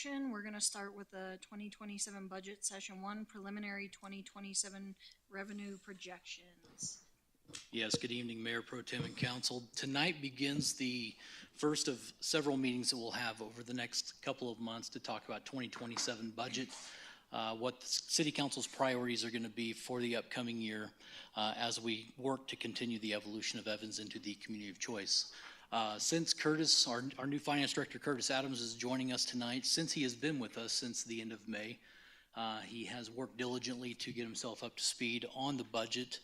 We're going to start with the 2027 budget session one, preliminary 2027 revenue projections. Yes, good evening, Mayor Pro Tem and Council. Tonight begins the first of several meetings that we'll have over the next couple of months to talk about 2027 budget, what the City Council's priorities are going to be for the upcoming year as we work to continue the evolution of Evans into the community of choice. Since Curtis, our new Finance Director, Curtis Adams, is joining us tonight, since he has been with us since the end of May, he has worked diligently to get himself up to speed on the budget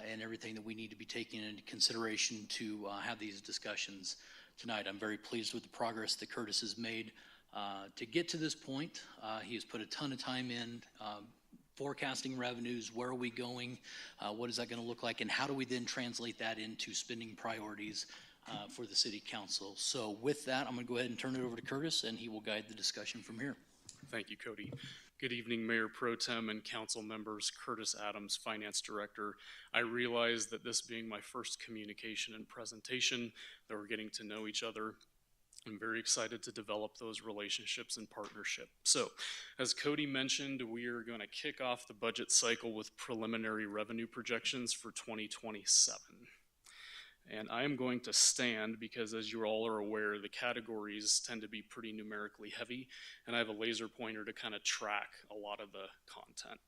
and everything that we need to be taking into consideration to have these discussions tonight. I'm very pleased with the progress that Curtis has made to get to this point. He has put a ton of time in forecasting revenues, where are we going, what is that going to look like, and how do we then translate that into spending priorities for the City Council. So with that, I'm going to go ahead and turn it over to Curtis, and he will guide the discussion from here. Thank you, Cody. Good evening, Mayor Pro Tem and Council members. Curtis Adams, Finance Director. I realize that this being my first communication and presentation, that we're getting to know each other. I'm very excited to develop those relationships and partnership. So, as Cody mentioned, we are going to kick off the budget cycle with preliminary revenue projections for 2027. And I am going to stand because, as you all are aware, the categories tend to be pretty numerically heavy, and I have a laser pointer to kind of track a lot of the content.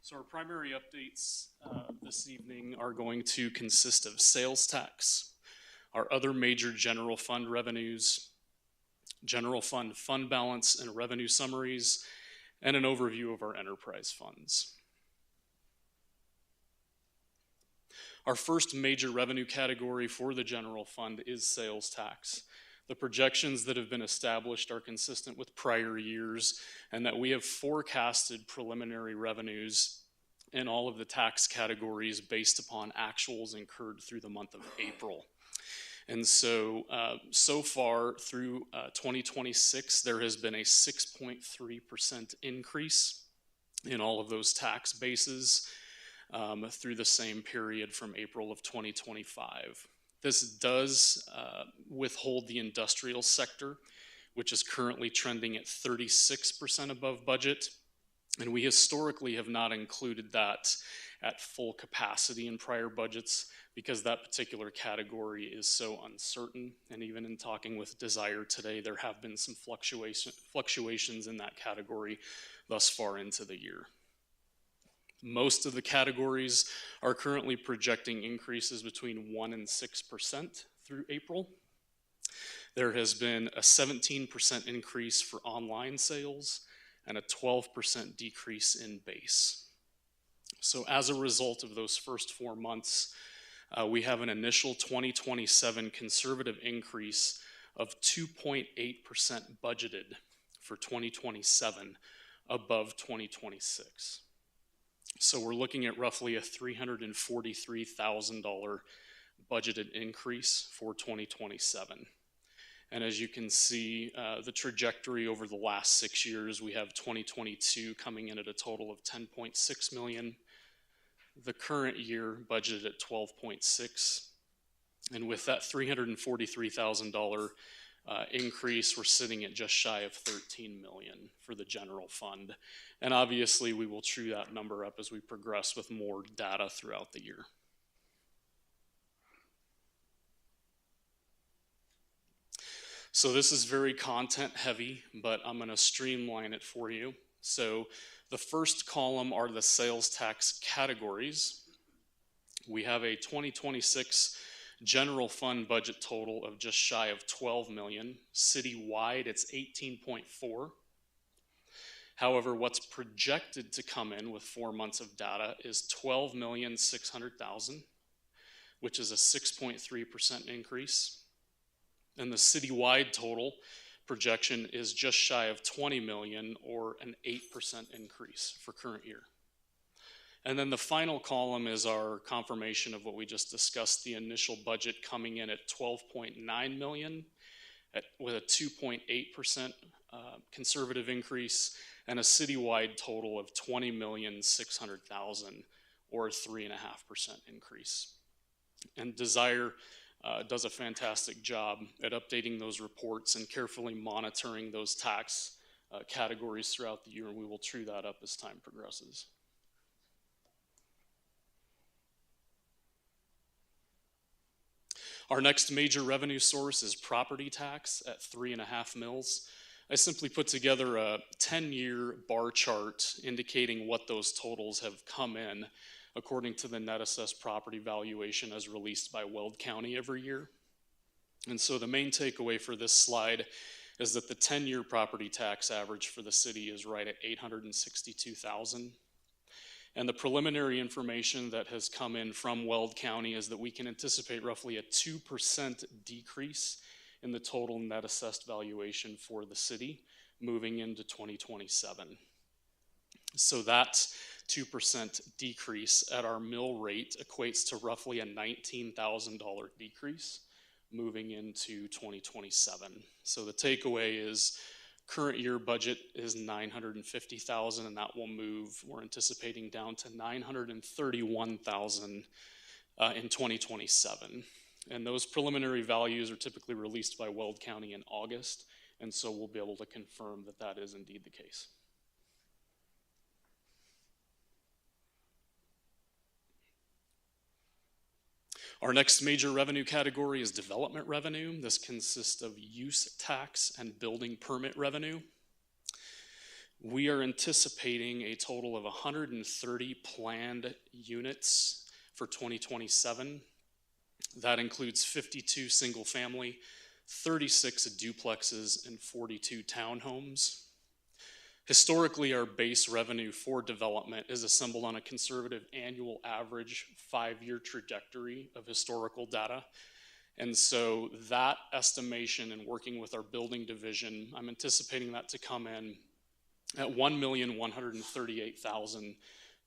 So our primary updates this evening are going to consist of sales tax, our other major general fund revenues, general fund fund balance and revenue summaries, and an overview of our enterprise funds. Our first major revenue category for the general fund is sales tax. The projections that have been established are consistent with prior years, and that we have forecasted preliminary revenues in all of the tax categories based upon actuals incurred through the month of April. And so, so far through 2026, there has been a 6.3% increase in all of those tax bases through the same period from April of 2025. This does withhold the industrial sector, which is currently trending at 36% above budget. And we historically have not included that at full capacity in prior budgets because that particular category is so uncertain. And even in talking with Desire today, there have been some fluctuations in that category thus far into the year. Most of the categories are currently projecting increases between 1% and 6% through April. There has been a 17% increase for online sales and a 12% decrease in base. So as a result of those first 4 months, we have an initial 2027 conservative increase of 2.8% budgeted for 2027 above 2026. So we're looking at roughly a $343,000 budgeted increase for 2027. And as you can see, the trajectory over the last 6 years, we have 2022 coming in at a total of $10.6 million. The current year budgeted at $12.6. And with that $343,000 increase, we're sitting at just shy of $13 million for the general fund. And obviously we will true that number up as we progress with more data throughout the year. So this is very content heavy, but I'm going to streamline it for you. So the first column are the sales tax categories. We have a 2026 general fund budget total of just shy of 12 million. Citywide, it's 18.4. However, what's projected to come in with 4 months of data is 12,600,000, which is a 6.3% increase. And the citywide total projection is just shy of 20 million, or an 8% increase for current year. And then the final column is our confirmation of what we just discussed, the initial budget coming in at 12.9 million with a 2.8% conservative increase, and a citywide total of 20,600,000, or a 3.5% increase. And Desire does a fantastic job at updating those reports and carefully monitoring those tax categories throughout the year, and we will true that up as time progresses. Our next major revenue source is property tax at 3.5 mils. I simply put together a 10-year bar chart indicating what those totals have come in according to the net assessed property valuation as released by Weld County every year. And so the main takeaway for this slide is that the 10-year property tax average for the city is right at $862,000. And the preliminary information that has come in from Weld County is that we can anticipate roughly a 2% decrease in the total net assessed valuation for the city moving into 2027. So that 2% decrease at our mill rate equates to roughly a $19,000 decrease moving into 2027. So the takeaway is current year budget is $950,000, and that will move, we're anticipating, down to $931,000 in 2027. And those preliminary values are typically released by Weld County in August, and so we'll be able to confirm that that is indeed the case. Our next major revenue category is development revenue. This consists of use tax and building permit revenue. We are anticipating a total of 130 planned units for 2027. That includes 52 single family, 36 duplexes, and 42 townhomes. Historically, our base revenue for development is assembled on a conservative annual average 5-year trajectory of historical data. And so that estimation, and working with our building division, I'm anticipating that to come in at $1,138,000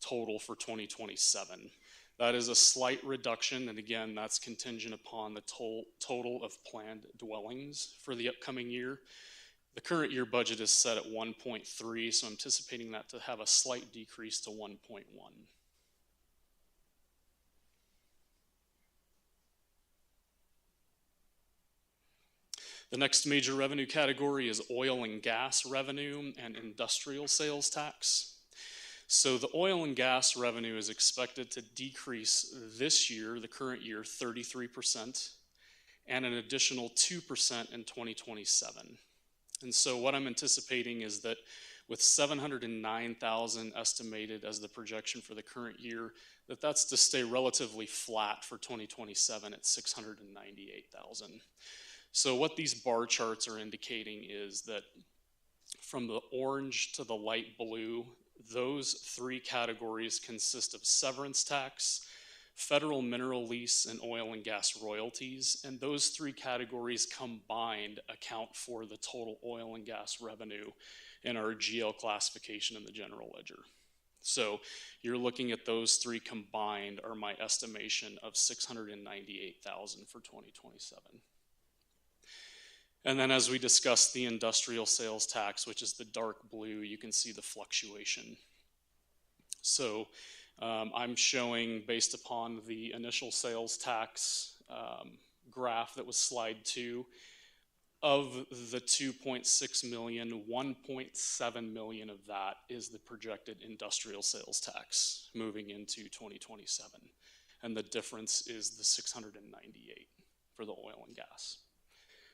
total for 2027. That is a slight reduction, and again, that's contingent upon the total of planned dwellings for the upcoming year. The current year budget is set at 1.3, so I'm anticipating that to have a slight decrease to 1.1. The next major revenue category is oil and gas revenue and industrial sales tax. So the oil and gas revenue is expected to decrease this year, the current year, 33%, and an additional 2% in 2027. And so what I'm anticipating is that with 709,000 estimated as the projection for the current year, that's to stay relatively flat for 2027 at 698,000. So what these bar charts are indicating is that from the orange to the light blue, those three categories consist of severance tax, federal mineral lease, and oil and gas royalties, and those three categories combined account for the total oil and gas revenue in our GL classification in the general ledger. So you're looking at those three combined are my estimation of $698,000 for 2027. And then as we discuss the industrial sales tax, which is the dark blue, you can see the fluctuation. So I'm showing, based upon the initial sales tax graph that was slide 2, of the 2.6 million, 1.7 million of that is the projected industrial sales tax moving into 2027. And the difference is the 698 for the oil and gas.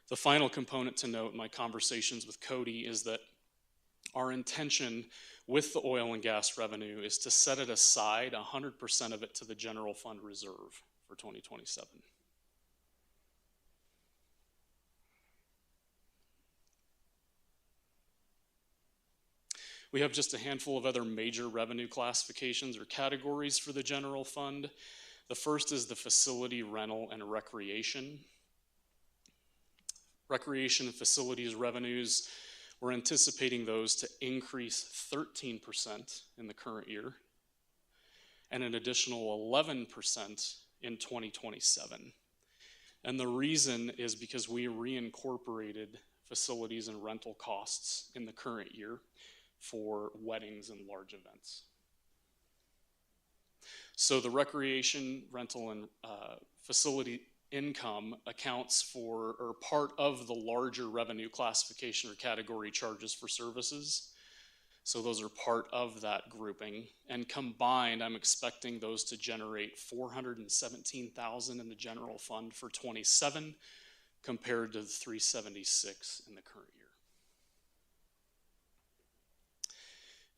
The final component to note in my conversations with Cody is that our intention with the oil and gas revenue is to set it aside, 100% of it, to the general fund reserve for 2027. We have just a handful of other major revenue classifications or categories for the general fund. The first is the facility, rental, and recreation. Recreation and facilities revenues, we're anticipating those to increase 13% in the current year and an additional 11% in 2027. And the reason is because we reincorporated facilities and rental costs in the current year for weddings and large events. So the recreation, rental, and facility income accounts for, or part of the larger revenue classification or category charges for services. So those are part of that grouping. And combined, I'm expecting those to generate $417,000 in the general fund for 27 compared to the 376 in the current year.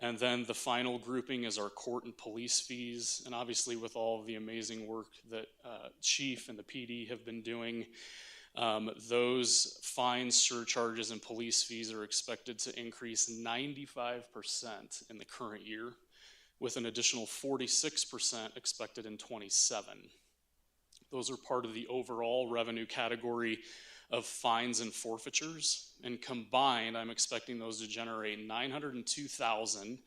And then the final grouping is our court and police fees. And obviously with all of the amazing work that Chief and the PD have been doing, those fines, surcharges, and police fees are expected to increase 95% in the current year, with an additional 46% expected in 27. Those are part of the overall revenue category of fines and forfeitures, and combined, I'm expecting those to generate $902,000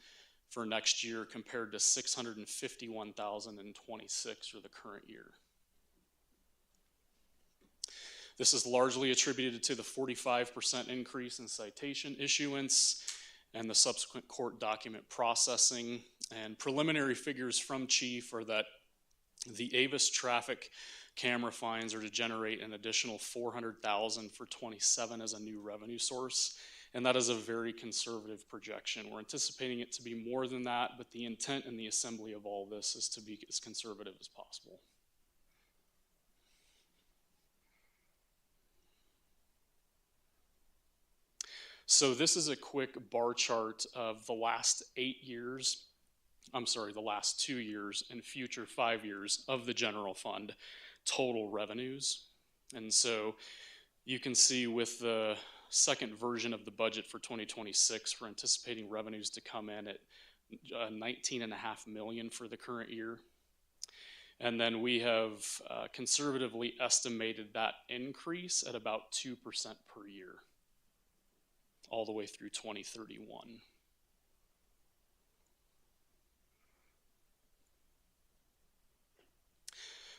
for next year compared to $651,000 in 26 for the current year. This is largely attributed to the 45% increase in citation issuance and the subsequent court document processing. And preliminary figures from Chief are that the Avis traffic camera fines are to generate an additional $400,000 for 27 as a new revenue source. And that is a very conservative projection. We're anticipating it to be more than that, but the intent in the assembly of all this is to be as conservative as possible. So this is a quick bar chart of the last 8 years, the last 2 years and future 5 years of the general fund total revenues. And so you can see with the second version of the budget for 2026, we're anticipating revenues to come in at $19.5 million for the current year. And then we have conservatively estimated that increase at about 2% per year, all the way through 2031.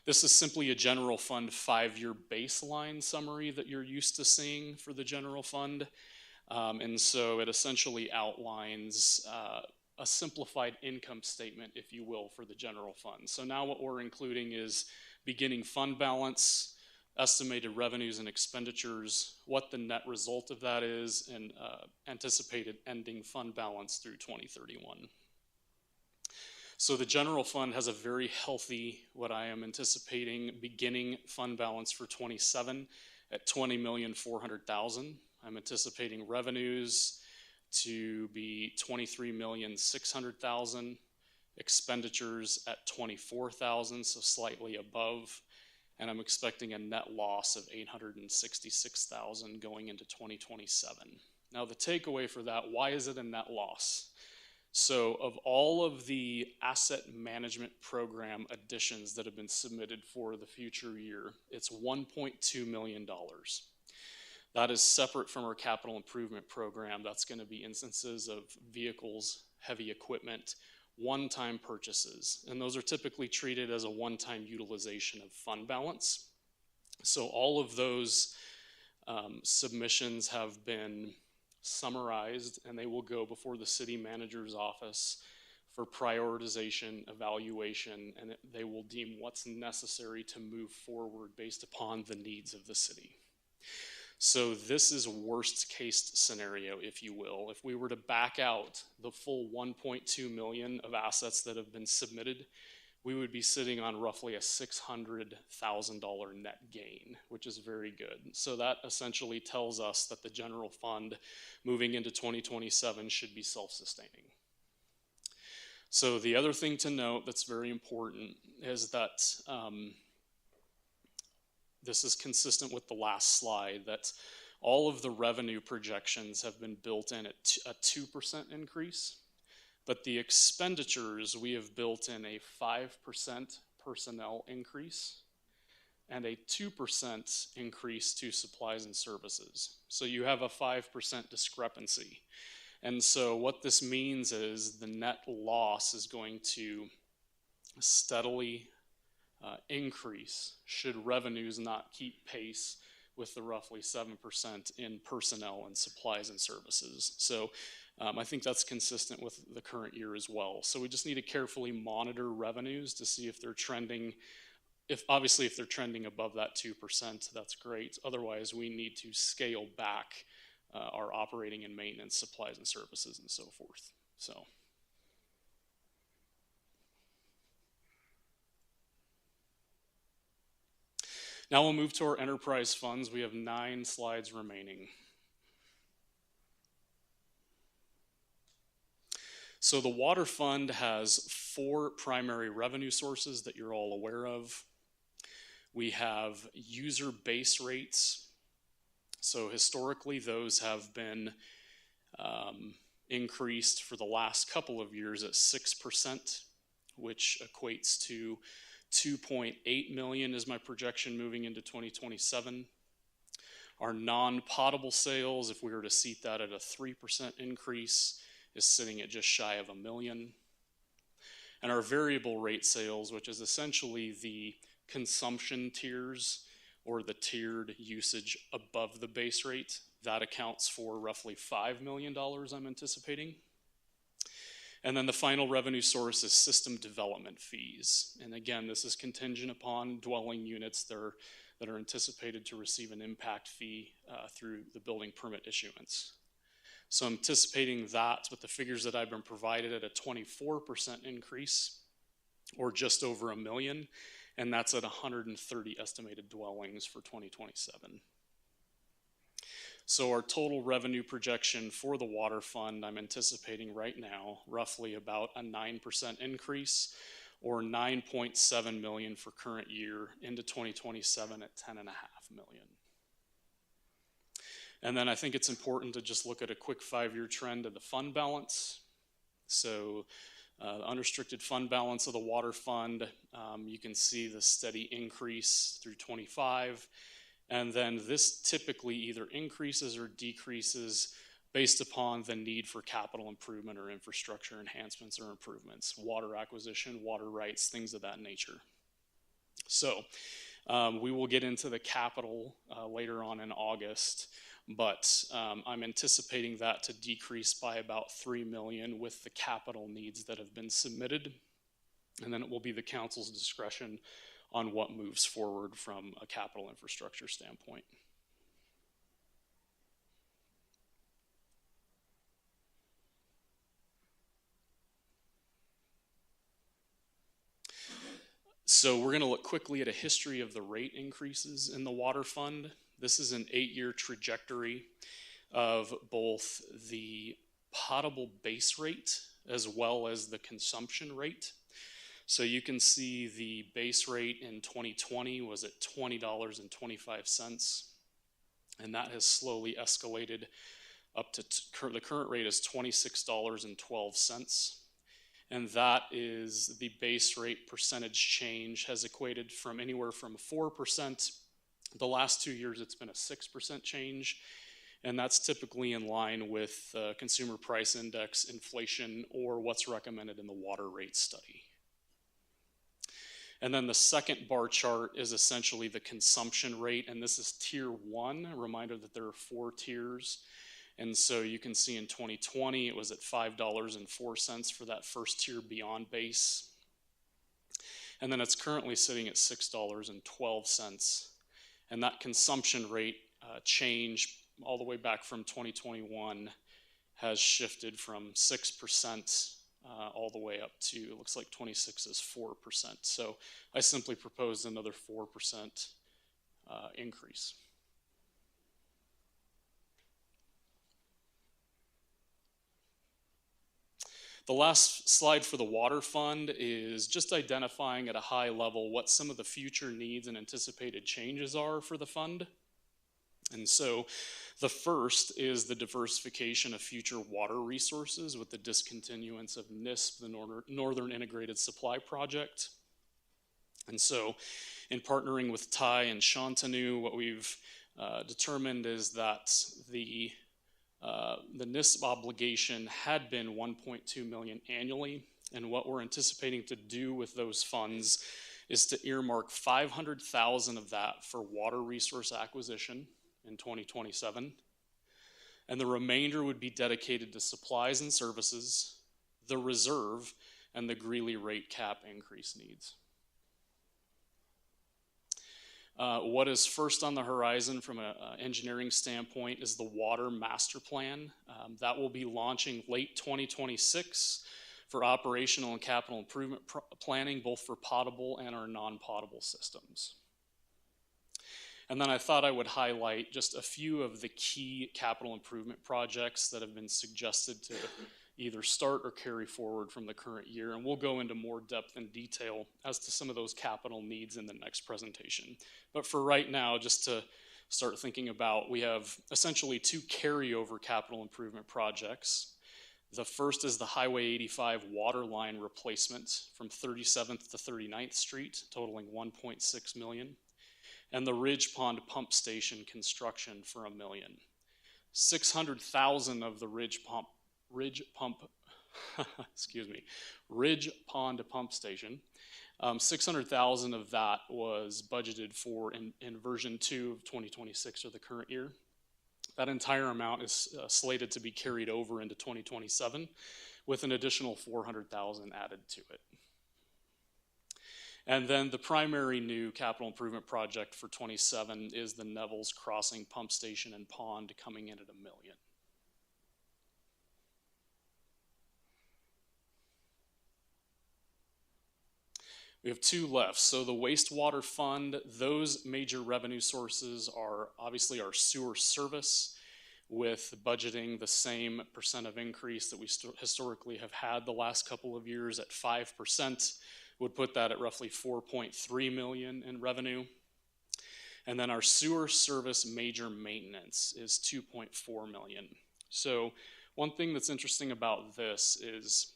This is simply a general fund 5-year baseline summary that you're used to seeing for the general fund. And so it essentially outlines a simplified income statement, if you will, for the general fund. So now what we're including is beginning fund balance, estimated revenues and expenditures, what the net result of that is, and anticipated ending fund balance through 2031. So the general fund has a very healthy, what I am anticipating, beginning fund balance for 27 at $20,400,000. I'm anticipating revenues to be $23,600,000, expenditures at $24,000, so slightly above, and I'm expecting a net loss of $866,000 going into 2027. Now the takeaway for that, why is it a net loss? So of all of the asset management program additions that have been submitted for the future year, it's $1.2 million. That is separate from our capital improvement program. That's going to be instances of vehicles, heavy equipment, one-time purchases. And those are typically treated as a one-time utilization of fund balance. So all of those submissions have been summarized, and they will go before the city manager's office for prioritization, evaluation, and they will deem what's necessary to move forward based upon the needs of the city. So this is worst case scenario, if you will. If we were to back out the full 1.2 million of assets that have been submitted, we would be sitting on roughly a $600,000 net gain, which is very good. So that essentially tells us that the general fund moving into 2027 should be self-sustaining. So the other thing to note that's very important is that this is consistent with the last slide, that all of the revenue projections have been built in at a 2% increase. But the expenditures, we have built in a 5% personnel increase and a 2% increase to supplies and services. So you have a 5% discrepancy. And so what this means is the net loss is going to steadily increase should revenues not keep pace with the roughly 7% in personnel and supplies and services. So I think that's consistent with the current year as well. So we just need to carefully monitor revenues to see if they're trending obviously if they're trending above that 2%, that's great. Otherwise, we need to scale back our operating and maintenance supplies and services and so forth. So. Now we'll move to our enterprise funds. We have 9 slides remaining. So the water fund has 4 primary revenue sources that you're all aware of. We have user base rates. So historically, those have been increased for the last couple of years at 6%, which equates to 2.8 million is my projection moving into 2027. Our non-potable sales, if we were to seat that at a 3% increase, is sitting at just shy of $1 million. And our variable rate sales, which is essentially the consumption tiers or the tiered usage above the base rate, that accounts for roughly $5 million I'm anticipating. And then the final revenue source is system development fees. And again, this is contingent upon dwelling units that are anticipated to receive an impact fee through the building permit issuance. So I'm anticipating that with the figures that I've been provided at a 24% increase, or just over $1 million, and that's at 130 estimated dwellings for 2027. So our total revenue projection for the water fund, I'm anticipating right now roughly about a 9% increase, or $9.7 million for current year into 2027 at $10.5 million. And then I think it's important to just look at a quick 5-year trend of the fund balance. So the unrestricted fund balance of the water fund, you can see the steady increase through 25. And then this typically either increases or decreases based upon the need for capital improvement or infrastructure enhancements or improvements, water acquisition, water rights, things of that nature. So we will get into the capital later on in August, but I'm anticipating that to decrease by about $3 million with the capital needs that have been submitted. And then it will be the council's discretion on what moves forward from a capital infrastructure standpoint. So we're going to look quickly at a history of the rate increases in the water fund. This is an 8-year trajectory of both the potable base rate as well as the consumption rate. So you can see the base rate in 2020 was at $20.25, and that has slowly escalated up to the current rate is $26.12. And that is the base rate percentage change has equated from anywhere from 4%. The last 2 years, it's been a 6% change. And that's typically in line with consumer price index, inflation, or what's recommended in the water rate study. And then the second bar chart is essentially the consumption rate, and this is tier 1, a reminder that there are 4 tiers. And so you can see in 2020, it was at $5.04 for that first tier beyond base. And then it's currently sitting at $6.12. And that consumption rate change all the way back from 2021 has shifted from 6% all the way up to, it looks like 26 is 4%. So I simply proposed another 4% increase. The last slide for the water fund is just identifying at a high level what some of the future needs and anticipated changes are for the fund. And so the first is the diversification of future water resources with the discontinuance of NISP, the Northern Integrated Supply Project. And so in partnering with Ty and Shantanu, what we've determined is that the NISP obligation had been $1.2 million annually, and what we're anticipating to do with those funds is to earmark $500,000 of that for water resource acquisition in 2027, and the remainder would be dedicated to supplies and services, the reserve, and the Greeley rate cap increase needs. What is first on the horizon from an engineering standpoint is the water master plan. That will be launching late 2026 for operational and capital improvement planning, both for potable and our non-potable systems. And then I thought I would highlight just a few of the key capital improvement projects that have been suggested to either start or carry forward from the current year. And we'll go into more depth and detail as to some of those capital needs in the next presentation. But for right now, just to start thinking about, we have essentially two carryover capital improvement projects. The first is the Highway 85 water line replacement from 37th to 39th Street, totaling $1.6 million. And the Ridge Pond pump station construction for $1 million. 600,000 of the Ridge Pond pump station. 600,000 of that was budgeted for in version 2 of 2026, or the current year. That entire amount is slated to be carried over into 2027 with an additional 400,000 added to it. And then the primary new capital improvement project for 27 is the Neville's Crossing pump station and pond, coming in at $1 million. We have two left. So the wastewater fund, those major revenue sources are obviously our sewer service, with budgeting the same percent of increase that we historically have had the last couple of years at 5%. Would put that at roughly 4.3 million in revenue. And then our sewer service major maintenance is 2.4 million. So one thing that's interesting about this is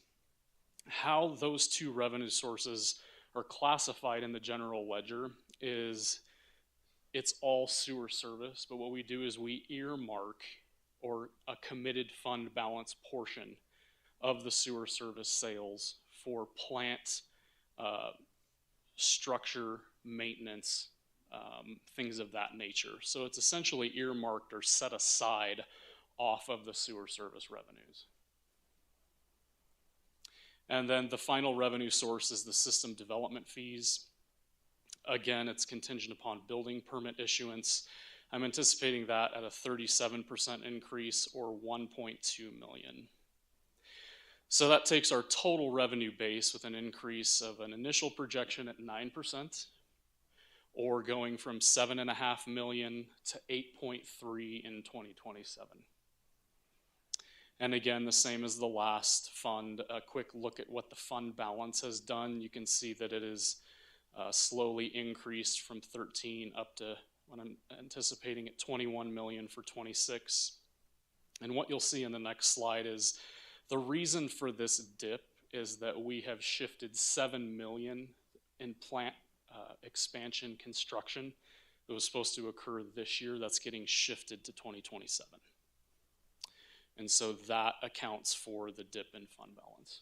how those two revenue sources are classified in the general ledger. Is it's all sewer service, but what we do is we earmark, or a committed fund balance portion of the sewer service sales for plant structure, maintenance, things of that nature. So it's essentially earmarked or set aside off of the sewer service revenues. And then the final revenue source is the system development fees. Again, it's contingent upon building permit issuance. I'm anticipating that at a 37% increase, or 1.2 million. So that takes our total revenue base with an increase of an initial projection at 9%, or going from 7.5 million to 8.3 in 2027. And again, the same as the last fund, a quick look at what the fund balance has done. You can see that it is slowly increased from 13 up to, what I'm anticipating, at 21 million for 26. And what you'll see in the next slide is the reason for this dip is that we have shifted 7 million in plant expansion construction that was supposed to occur this year. That's getting shifted to 2027. And so that accounts for the dip in fund balance.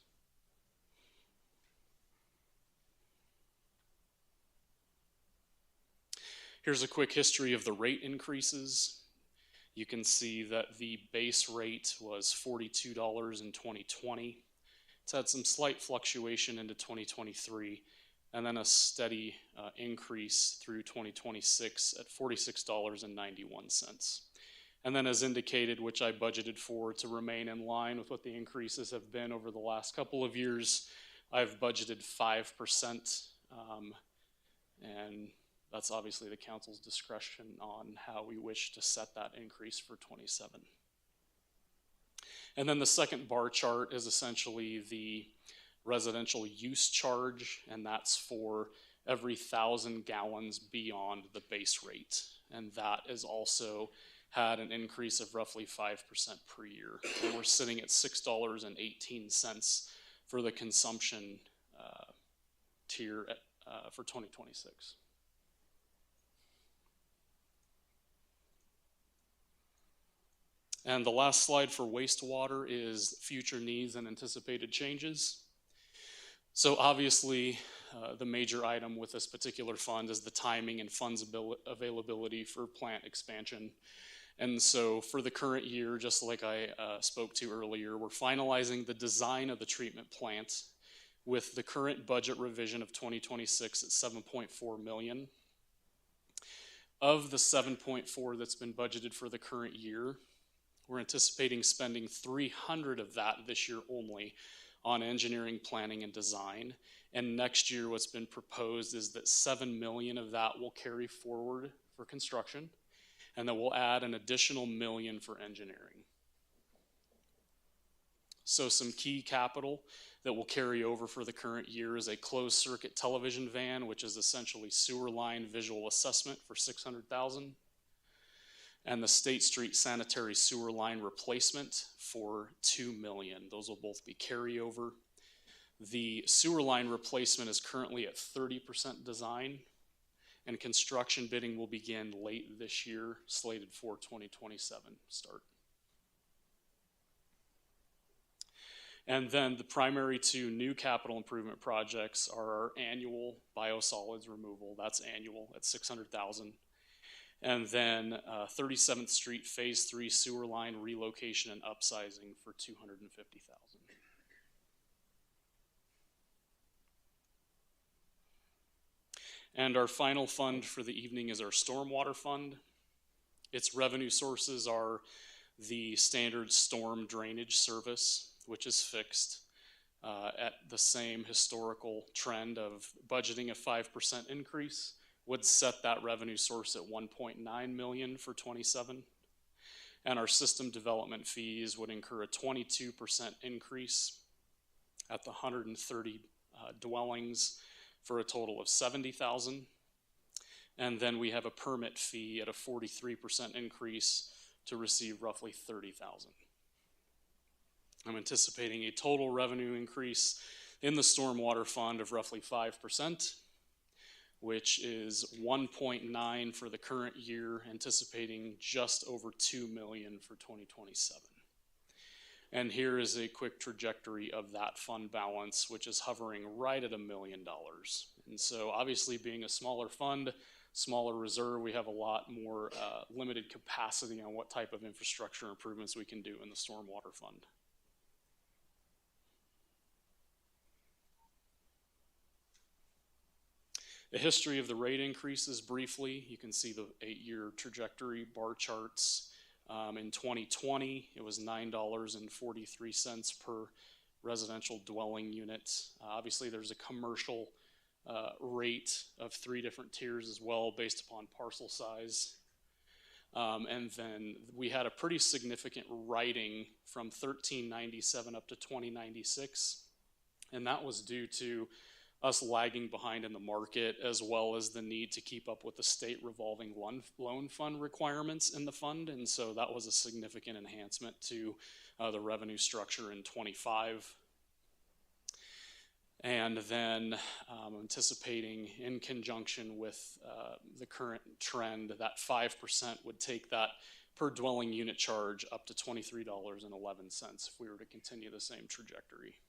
Here's a quick history of the rate increases. You can see that the base rate was $42 in 2020. It's had some slight fluctuation into 2023, and then a steady increase through 2026 at $46.91. And then, as indicated, which I budgeted for to remain in line with what the increases have been over the last couple of years, I've budgeted 5%, and that's obviously the council's discretion on how we wish to set that increase for 27. And then the second bar chart is essentially the residential use charge, and that's for every 1,000 gallons beyond the base rate. And that is also had an increase of roughly 5% per year. And we're sitting at $6.18 for the consumption tier for 2026. And the last slide for wastewater is future needs and anticipated changes. So obviously, the major item with this particular fund is the timing and funds availability for plant expansion. And so for the current year, just like I spoke to earlier, we're finalizing the design of the treatment plant with the current budget revision of 2026 at 7.4 million. Of the 7.4 that's been budgeted for the current year, we're anticipating spending 300 of that this year only on engineering, planning, and design. And next year, what's been proposed is that 7 million of that will carry forward for construction, and then we'll add an additional $1 million for engineering. So some key capital that will carry over for the current year is a closed circuit television van, which is essentially sewer line visual assessment for $600,000, and the State Street sanitary sewer line replacement for $2 million. Those will both be carryover. The sewer line replacement is currently at 30% design, and construction bidding will begin late this year, slated for 2027 start. And then the primary two new capital improvement projects are our annual biosolids removal. That's annual at $600,000. And then 37th Street Phase 3 sewer line relocation and upsizing for $250,000. And our final fund for the evening is our stormwater fund. Its revenue sources are the standard storm drainage service, which is fixed at the same historical trend of budgeting a 5% increase, would set that revenue source at 1.9 million for 27. And our system development fees would incur a 22% increase at the 130 dwellings for a total of 70,000. And then we have a permit fee at a 43% increase to receive roughly 30,000. I'm anticipating a total revenue increase in the stormwater fund of roughly 5%, which is 1.9 for the current year, anticipating just over 2 million for 2027. And here is a quick trajectory of that fund balance, which is hovering right at $1 million. And so obviously being a smaller fund, smaller reserve, we have a lot more limited capacity on what type of infrastructure improvements we can do in the stormwater fund. The history of the rate increases briefly. You can see the 8-year trajectory bar charts. In 2020, it was $9.43 per residential dwelling unit. Obviously, there's a commercial rate of 3 different tiers as well based upon parcel size. And then we had a pretty significant writing from 1397 up to 2096. And that was due to us lagging behind in the market, as well as the need to keep up with the state revolving loan fund requirements in the fund. And so that was a significant enhancement to the revenue structure in 25. And then anticipating in conjunction with the current trend, that 5% would take that per dwelling unit charge up to $23.11 if we were to continue the same trajectory.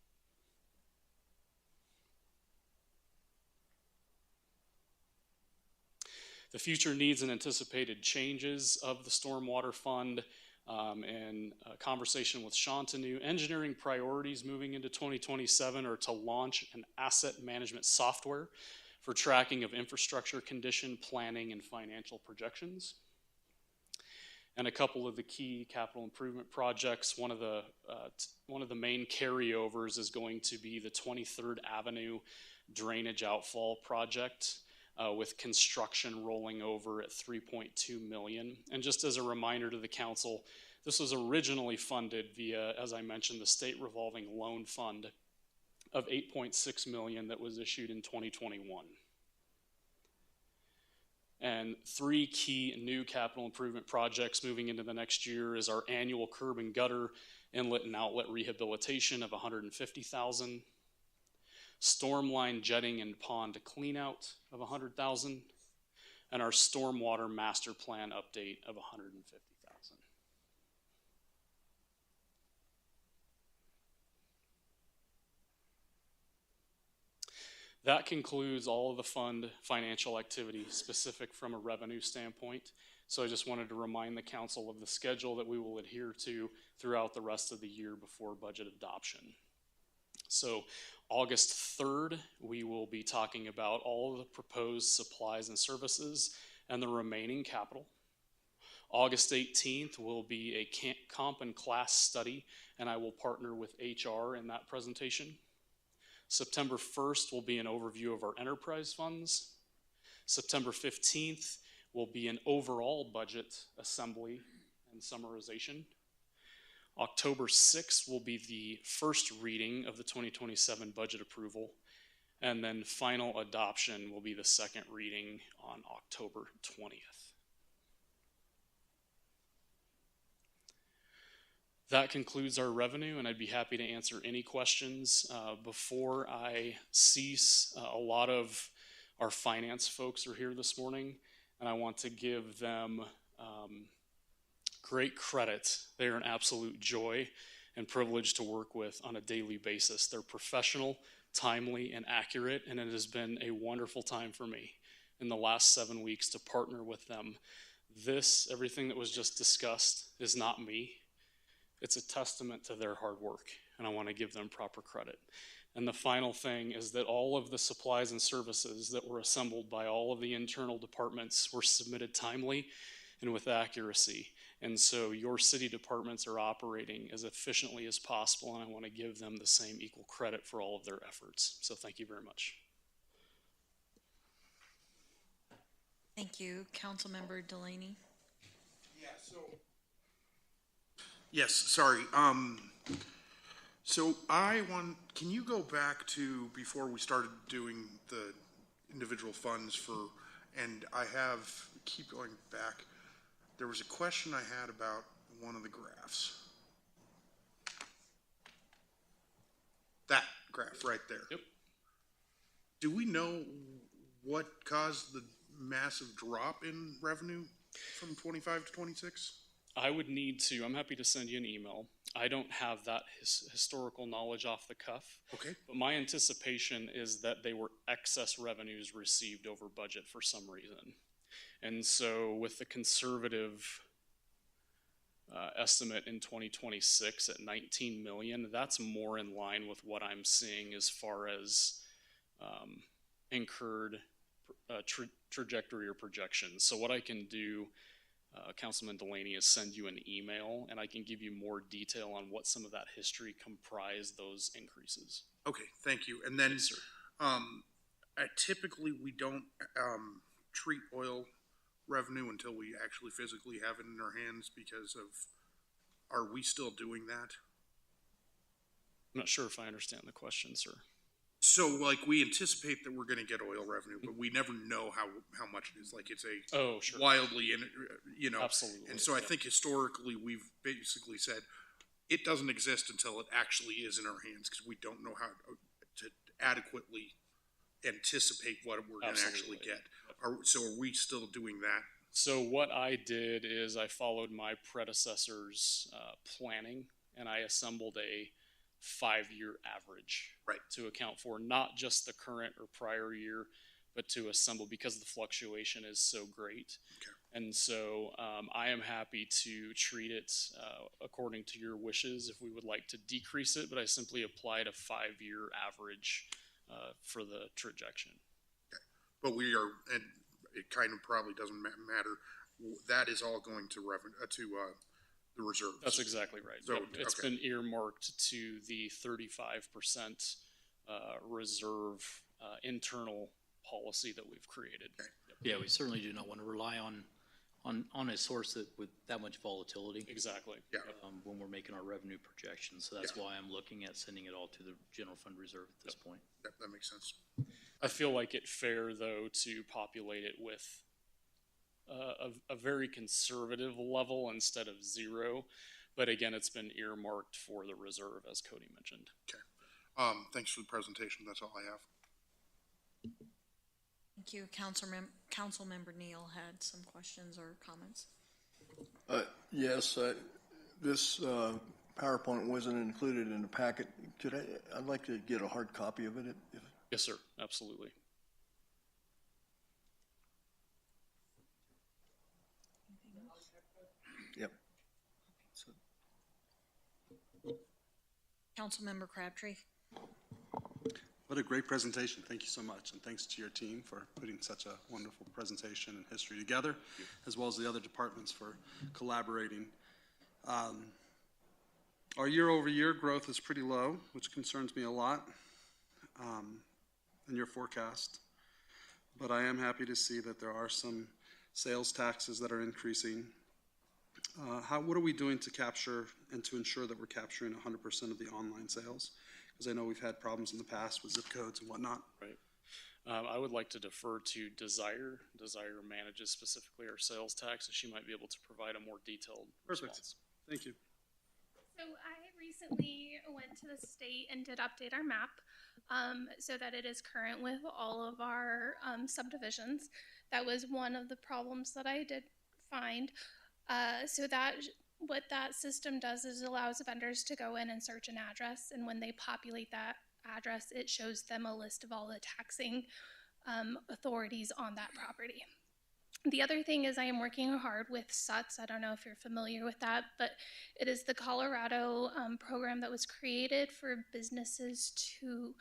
The future needs and anticipated changes of the stormwater fund, and a conversation with Shantanu. Engineering priorities moving into 2027 are to launch an asset management software for tracking of infrastructure condition, planning, and financial projections. And a couple of the key capital improvement projects, one of the main carryovers is going to be the 23rd Avenue drainage outfall project. With construction rolling over at $3.2 million. And just as a reminder to the council, this was originally funded via, as I mentioned, the state revolving loan fund of $8.6 million that was issued in 2021. And 3 key new capital improvement projects moving into the next year is our annual curb and gutter inlet and outlet rehabilitation of $150,000. Stormline jetting and pond cleanout of $100,000, and our stormwater master plan update of $150,000. That concludes all of the fund financial activity specific from a revenue standpoint. So I just wanted to remind the council of the schedule that we will adhere to throughout the rest of the year before budget adoption. So August 3rd, we will be talking about all of the proposed supplies and services and the remaining capital. August 18th will be a comp and class study, and I will partner with HR in that presentation. September 1st will be an overview of our enterprise funds. September 15th will be an overall budget assembly and summarization. October 6th will be the first reading of the 2027 budget approval, and then final adoption will be the second reading on October 20th. That concludes our revenue, and I'd be happy to answer any questions. Before I cease, a lot of our finance folks are here this morning, and I want to give them great credit. They are an absolute joy and privilege to work with on a daily basis. They're professional, timely, and accurate, and it has been a wonderful time for me in the last 7 weeks to partner with them. Everything that was just discussed is not me. It's a testament to their hard work, and I want to give them proper credit. And the final thing is that all of the supplies and services that were assembled by all of the internal departments were submitted timely and with accuracy. And so your city departments are operating as efficiently as possible, and I want to give them the same equal credit for all of their efforts. So thank you very much. Thank you. Councilmember Delaney. Yes, sorry. So can you go back to before we started doing the individual funds and keep going back. There was a question I had about one of the graphs. That graph right there. Yep. Do we know what caused the massive drop in revenue from 25 to 26? I would need to, I'm happy to send you an email. I don't have that historical knowledge off the cuff. Okay. But my anticipation is that they were excess revenues received over budget for some reason. And so with the conservative estimate in 2026 at 19 million, that's more in line with what I'm seeing as far as incurred trajectory or projections. So what I can do, Councilman Delaney, is send you an email, and I can give you more detail on what some of that history comprised those increases. Okay, thank you. And then, Yes, sir. Typically we don't treat oil revenue until we actually physically have it in our hands are we still doing that? I'm not sure if I understand the question, sir. So, like, we anticipate that we're going to get oil revenue, but we never know how much it is. Like, it's Sure. wildly, Absolutely. And so I Yeah. think historically we've basically said it doesn't exist until it actually is in our hands because we don't know how to adequately anticipate what we're going to actually Absolutely. get. So are we still doing that? So what I did is I followed my predecessor's planning, and I assembled a 5-year average, Right. to account for not just the current or prior year, but to assemble because the fluctuation is so great. Okay. And so I am happy to treat it according to your wishes if we would like to decrease it, but I simply applied a 5-year average for the projection. Okay. But and it kind of probably doesn't matter. That is all going to the reserves. That's exactly right. So, Yep. It's okay. been earmarked to the 35% reserve internal policy that we've created. Okay. Yep. Yeah, we certainly do not want to rely on a source with that much volatility. Exactly. Yeah. When we're making our revenue projections. So that's Yeah. why I'm looking at sending it all to the general fund reserve at this point. That makes sense. I feel like it fair, though, to populate it with a very conservative level instead of 0. But again, it's been earmarked for the reserve, as Cody mentioned. Okay. Thanks for the presentation. That's all I have. Thank you. Councilmember Neal had some questions or comments. Yes, this PowerPoint wasn't included in the packet. I'd like to get a hard copy of it. Yes, sir. Absolutely. Yep. Councilmember Crabtree. What a great presentation. Thank you so much. And thanks to your team for putting such a wonderful presentation and history together, as well as the other departments for collaborating. Our year-over-year growth is pretty low, which concerns me a lot in your forecast. But I am happy to see that there are some sales taxes that are increasing. What are we doing to capture and to ensure that we're capturing 100% of the online sales? Because I know we've had problems in the past with zip codes and whatnot. Right. I would like to defer to Desire. Desire manages specifically our sales tax, and she might be able to provide a more detailed Perfect. response. Thank you. So I recently went to the state and did update our map so that it is current with all of our subdivisions. That was one of the problems that I did find. So that what that system does is allows vendors to go in and search an address, and when they populate that address, it shows them a list of all the taxing authorities on that property. The other thing is I am working hard with SUTS. I don't know if you're familiar with that, but it is the Colorado program that was created for businesses to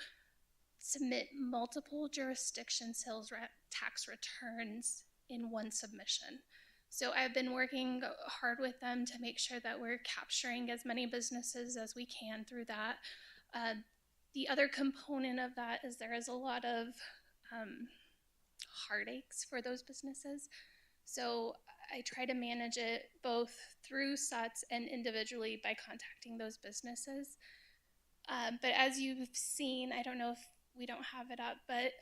submit multiple jurisdiction sales tax returns in one submission. So I've been working hard with them to make sure that we're capturing as many businesses as we can through that. The other component of that is there is a lot of heartaches for those businesses. So I try to manage it both through SUTS and individually by contacting those businesses. But as you've seen, I don't know if we don't have it up, but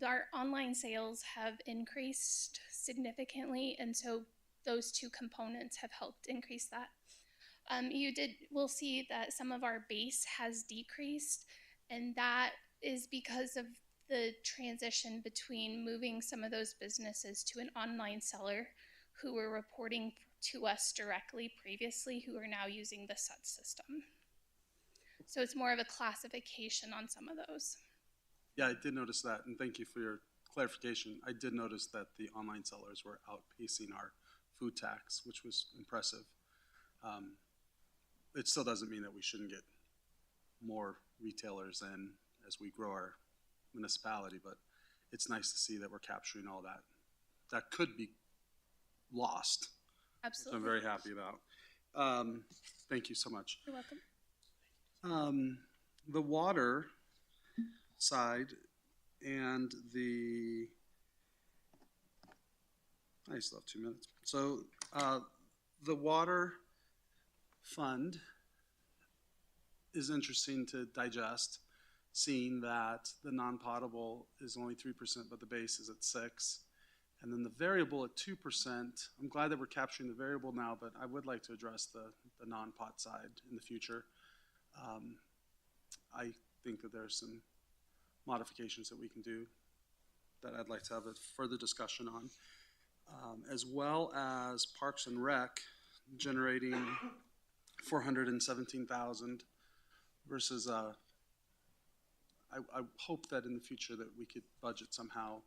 our online sales have increased significantly, and so those two components have helped increase that. We'll see that some of our base has decreased, and that is because of the transition between moving some of those businesses to an online seller who were reporting to us directly previously, who are now using the SUTS system. So it's more of a classification on some of those. Yeah, I did notice that, and thank you for your clarification. I did notice that the online sellers were outpacing our food tax, which was impressive. It still doesn't mean that we shouldn't get more retailers in as we grow our municipality, but it's nice to see that we're capturing all that. That could be lost. Absolutely. Which I'm very happy about. Thank you so much. You're welcome. The water side and I still have 2 minutes. So the water fund is interesting to digest, seeing that the non-potable is only 3%, but the base is at 6%. And then the variable at 2%, I'm glad that we're capturing the variable now, but I would like to address the non-pot side in the future. I think that there's some modifications that we can do that I'd like to have a further discussion on, as well as Parks and Rec generating $417,000 versus I hope that in the future that we could budget somehow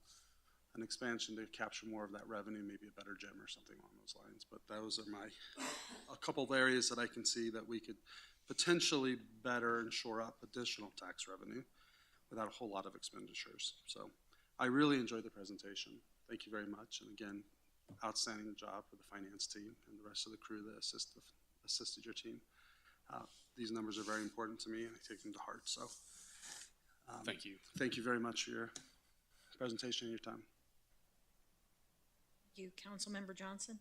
an expansion to capture more of that revenue, maybe a better gym or something along those lines. But those are a couple of areas that I can see that we could potentially better and shore up additional tax revenue without a whole lot of expenditures. So I really enjoyed the presentation. Thank you very much. And again, outstanding job for the finance team and the rest of the crew that assisted your team. These numbers are very important to me, and I take them to heart. So Thank you. Thank you very much for your presentation and your time. You, Councilmember Johnson?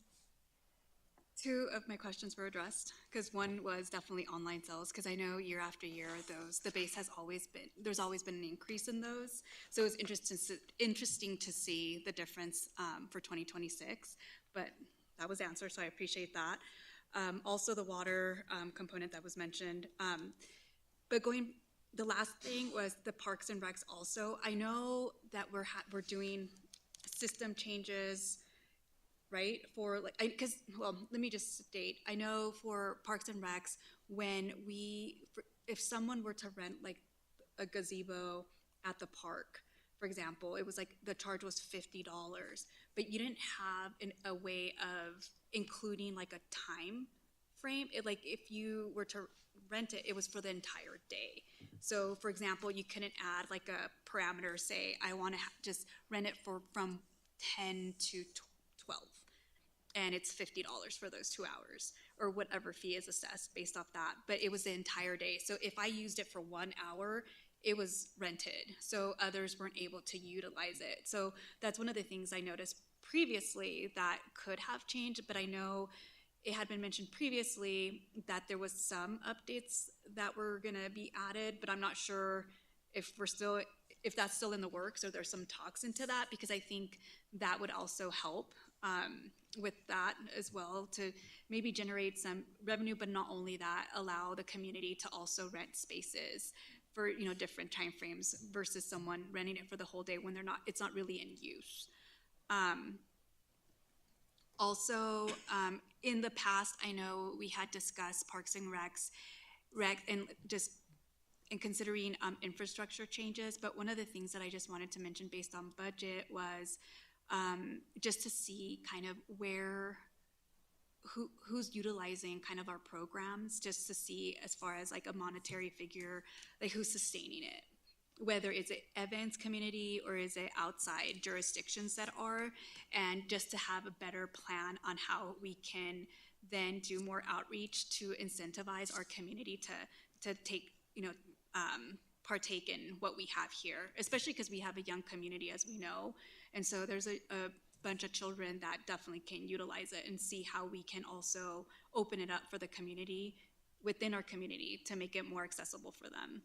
Two of my questions were addressed, because one was definitely online sales, because I know year after year, the base has there's always been an increase in those. So it was interesting to see the difference for 2026, but that was answered, so I appreciate that. Also the water component that was mentioned. But the last thing was the Parks and Recs also. I know that we're doing system changes, right? Let me just state, I know for Parks and Recs, if someone were to rent like a gazebo at the park, for example, it was like the charge was $50, but you didn't have a way of including like a time frame. If you were to rent it, it was for the entire day. So for example, you couldn't add like a parameter, say, I want to just rent it from 10 to 12. And it's $50 for those 2 hours, or whatever fee is assessed based off that. But it was the entire day. So if I used it for 1 hour, it was rented. So others weren't able to utilize it. So that's one of the things I noticed previously that could have changed, but I know it had been mentioned previously that there was some updates that were gonna be added, but I'm not sure if that's still in the works, or there's some talks into that, because I think that would also help with that as well, to maybe generate some revenue, but not only that, allow the community to also rent spaces for, different timeframes versus someone renting it for the whole day when it's not really in use. Also, in the past, I know we had discussed Parks and Rec, and just in considering infrastructure changes, but one of the things that I just wanted to mention based on budget was just to see kind of who's utilizing kind of our programs, just to see as far as like a monetary figure, like who's sustaining it. Whether it's an Evans community or is it outside jurisdictions that are, and just to have a better plan on how we can then do more outreach to incentivize our community to take, partake in what we have here, especially because we have a young community, as we know. And so there's a bunch of children that definitely can utilize it, and see how we can also open it up for the community within our community to make it more accessible for them.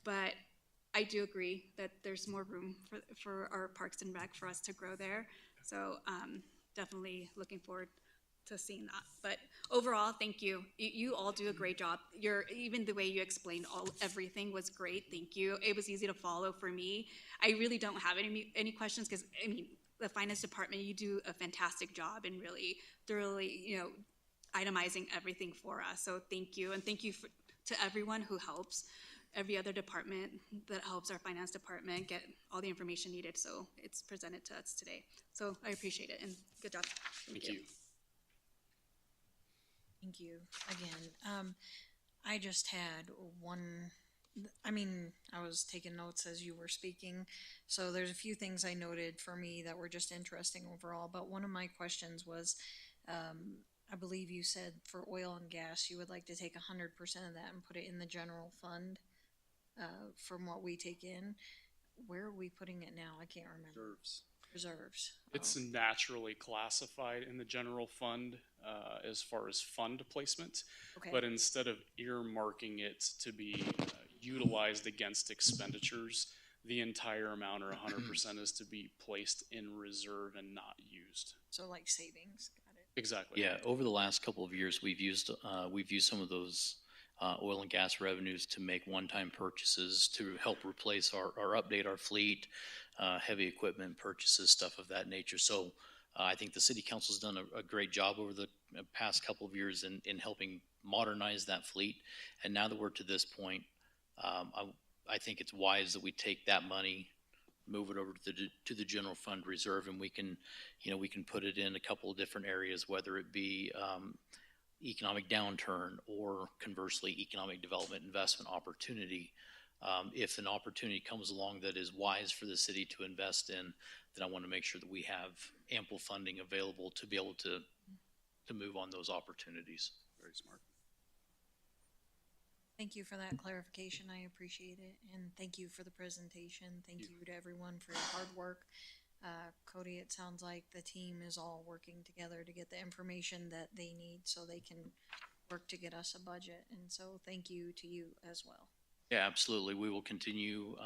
But I do agree that there's more room for our Parks and Rec for us to grow there. So definitely looking forward to seeing that. But overall, thank you. You all do a great job. Even the way you explained everything was great. Thank you. It was easy to follow for me. I really don't have any questions, because the finance department, you do a fantastic job and really thoroughly, itemizing everything for us. So thank you, and thank you to everyone who helps. Every other department that helps our finance department get all the information needed, so it's presented to us today. So I appreciate it, and good job. Thank you. Thank you again. I just had one, I was taking notes as you were speaking, so there's a few things I noted for me that were just interesting overall, but one of my questions was, I believe you said for oil and gas, you would like to take 100% of that and put it in the general fund. From what we take in. Where are we putting it now? I can't remember. Reserves. It's naturally classified in the general fund as far as fund placement, Okay. but instead of earmarking it to be utilized against expenditures, the entire amount, or 100%, is to be placed in reserve and not used. So like savings. Got it. Exactly. Yeah, over the last couple of years, we've used some of those oil and gas revenues to make one-time purchases to help replace or update our fleet, heavy equipment purchases, stuff of that nature. So I think the city council's done a great job over the past couple of years in helping modernize that fleet. And now that we're to this point, I think it's wise that we take that money, move it over to the general fund reserve, and we can put it in a couple of different areas, whether it be economic downturn or conversely economic development investment opportunity. If an opportunity comes along that is wise for the city to invest in, then I want to make sure that we have ample funding available to be able to move on those opportunities. Very smart. Thank you for that clarification. I appreciate it. And thank you for the presentation. Thank you to everyone for your hard work. Cody, it sounds like the team is all working together to get the information that they need so they can work to get us a budget. And so thank you to you as well. Yeah, absolutely. We will continue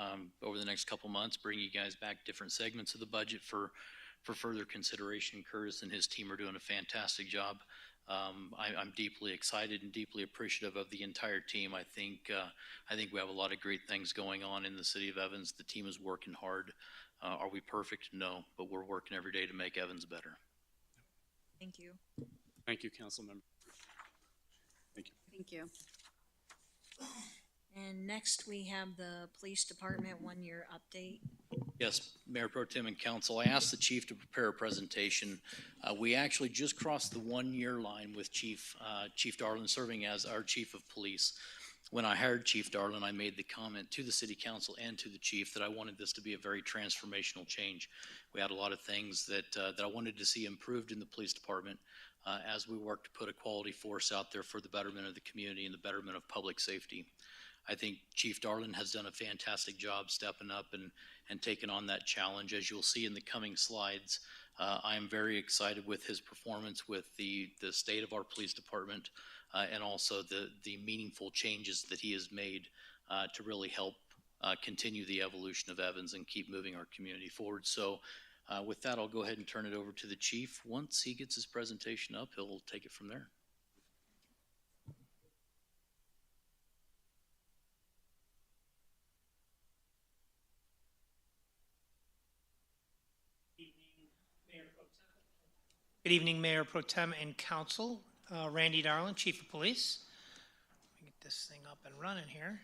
over the next couple months, bring you guys back different segments of the budget for further consideration. Curtis and his team are doing a fantastic job. I'm deeply excited and deeply appreciative of the entire team. I think we have a lot of great things going on in the city of Evans. The team is working hard. Are we perfect? No, but we're working every day to make Evans better. Thank you. Thank you, council member. Thank you. Thank you. And next we have the police department 1-year update. Yes, Mayor Pro Tem and Council, I asked the chief to prepare a presentation. We actually just crossed the 1-year line with Chief Darlin serving as our chief of police. when I hired Chief Darlin, I made the comment to the city council and to the chief that I wanted this to be a very transformational change. We had a lot of things that I wanted to see improved in the police department as we work to put a quality force out there for the betterment of the community and the betterment of public safety. I think Chief Darlin has done a fantastic job stepping up and taking on that challenge. As you'll see in the coming slides, I am very excited with his performance with the state of our police department and also the meaningful changes that he has made to really help continue the evolution of Evans and keep moving our community forward. So with that, I'll go ahead and turn it over to the chief. Once he gets his presentation up, he'll take it from there. Good evening, Mayor Pro Tem and Council. Randy Darlin, Chief of Police. Let me get this thing up and running here.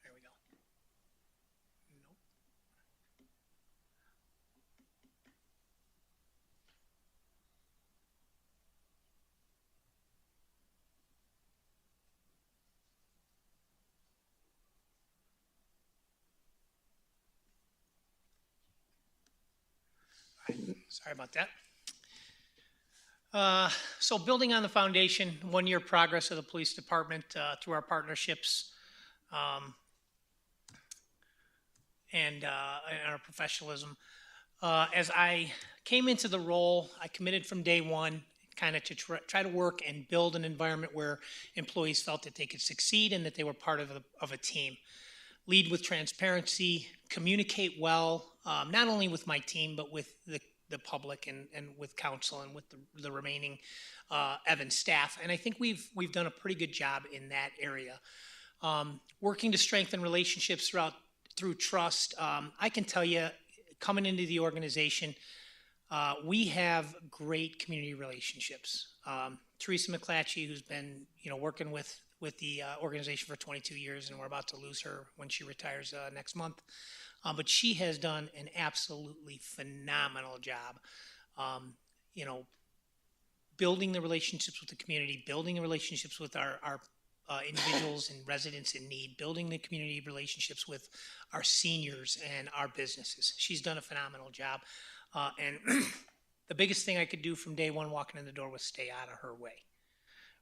There we go. Nope. All right. Sorry about that. So building on the foundation, 1 year progress of the police department through our partnerships and our professionalism. As I came into the role, I committed from day one kind of to try to work and build an environment where employees felt that they could succeed and that they were part of a team. Lead with transparency, communicate well, not only with my team, but with the public and with council and with the remaining Evans staff. And I think we've done a pretty good job in that area. Working to strengthen relationships through trust. I can tell you, coming into the organization, we have great community relationships. Teresa McClatchy, who's been working with the organization for 22 years, and we're about to lose her when she retires next month. But she has done an absolutely phenomenal job, building the relationships with the community, building the relationships with our individuals and residents in need, building the community relationships with our seniors and our businesses. She's done a phenomenal job. And the biggest thing I could do from day one walking in the door was stay out of her way.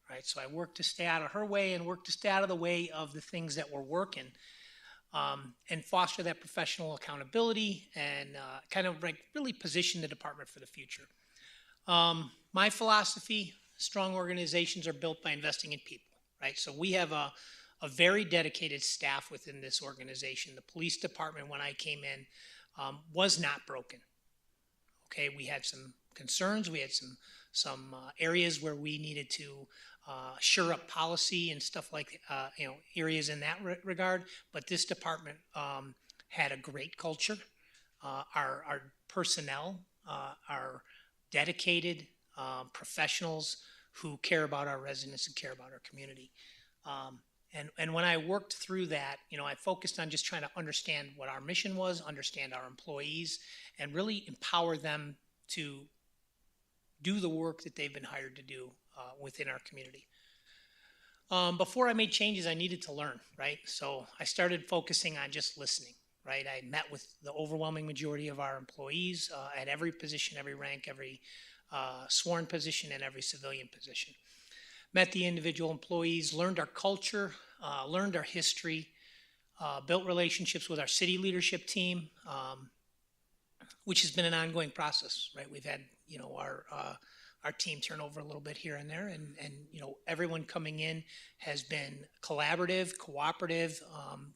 Right? So I worked to stay out of her way and worked to stay out of the way of the things that were working. And foster that professional accountability and kind of really position the department for the future. My philosophy, strong organizations are built by investing in people, right? So we have a very dedicated staff within this organization. The police department, when I came in, was not broken. Okay, we had some concerns. We had some areas where we needed to shore up policy and stuff like areas in that regard. But this department had a great culture. Our personnel are dedicated professionals who care about our residents and care about our community. And when I worked through that, I focused on just trying to understand what our mission was, understand our employees, and really empower them to do the work that they've been hired to do within our community. Before I made changes, I needed to learn, right? So I started focusing on just listening, right? I met with the overwhelming majority of our employees at every position, every rank, every sworn position, and every civilian position. Met the individual employees, learned our culture, learned our history, built relationships with our city leadership team, which has been an ongoing process, right? We've had, our team turn over a little bit here and there, and everyone coming in has been collaborative, cooperative.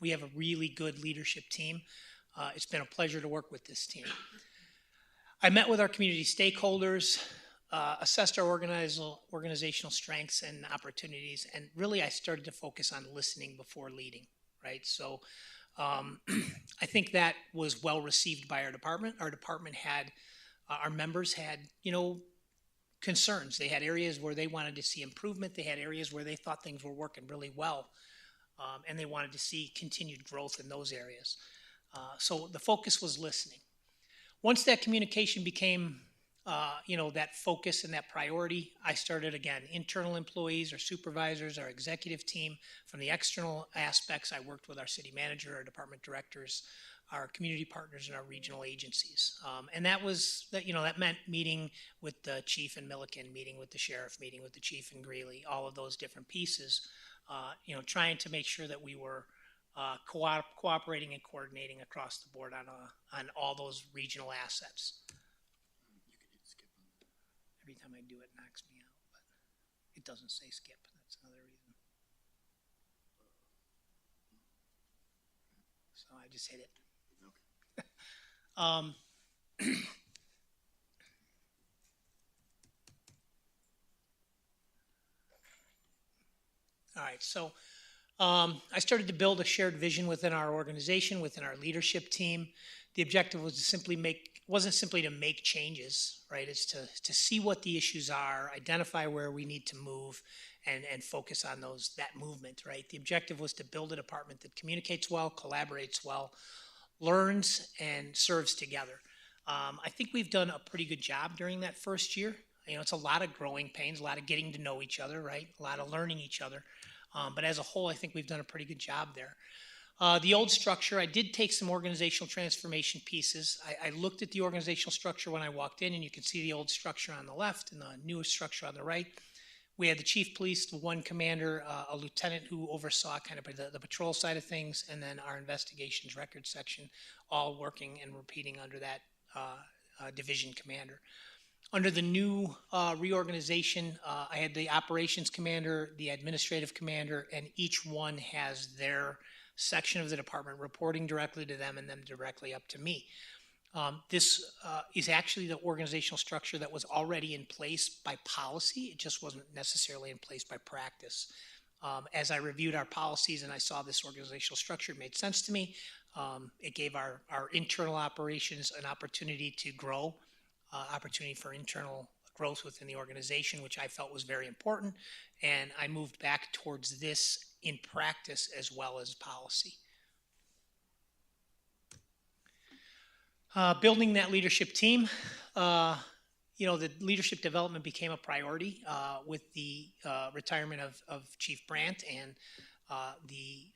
We have a really good leadership team. It's been a pleasure to work with this team. I met with our community stakeholders, assessed our organizational strengths and opportunities, and really I started to focus on listening before leading, right? So I think that was well received by our department. Our department had, our members had, concerns. They had areas where they wanted to see improvement. They had areas where they thought things were working really well, and they wanted to see continued growth in those areas. So the focus was listening. Once that communication became that focus and that priority, I started again, internal employees, our supervisors, our executive team. From the external aspects, I worked with our city manager, our department directors, our community partners, and our regional agencies. And that meant meeting with the chief in Milliken, meeting with the sheriff, meeting with the chief in Greeley, all of those different pieces, trying to make sure that we were cooperating and coordinating across the board on all those regional assets. Every time I do it, knocks me out, but it doesn't say skip. That's another reason. So I just hit it. All right, so I started to build a shared vision within our organization, within our leadership team. The objective was wasn't simply to make changes, right? It's to see what the issues are, identify where we need to move, and focus on that movement, right? The objective was to build a department that communicates well, collaborates well, learns, and serves together. I think we've done a pretty good job during that first year. It's a lot of growing pains, a lot of getting to know each other, right? A lot of learning each other. But as a whole, I think we've done a pretty good job there. The old structure, I did take some organizational transformation pieces. I looked at the organizational structure when I walked in, and you can see the old structure on the left and the newest structure on the right. We had the chief of police, the one commander, a lieutenant who oversaw kind of the patrol side of things, and then our investigations record section, all working and repeating under that division commander. Under the new reorganization, I had the operations commander, the administrative commander, and each one has their section of the department reporting directly to them and then directly up to me. This is actually the organizational structure that was already in place by policy. It just wasn't necessarily in place by practice. As I reviewed our policies and I saw this organizational structure, it made sense to me. It gave our internal operations an opportunity to grow, opportunity for internal growth within the organization, which I felt was very important. And I moved back towards this in practice as well as policy. Building that leadership team, the leadership development became a priority with the retirement of Chief Brandt and the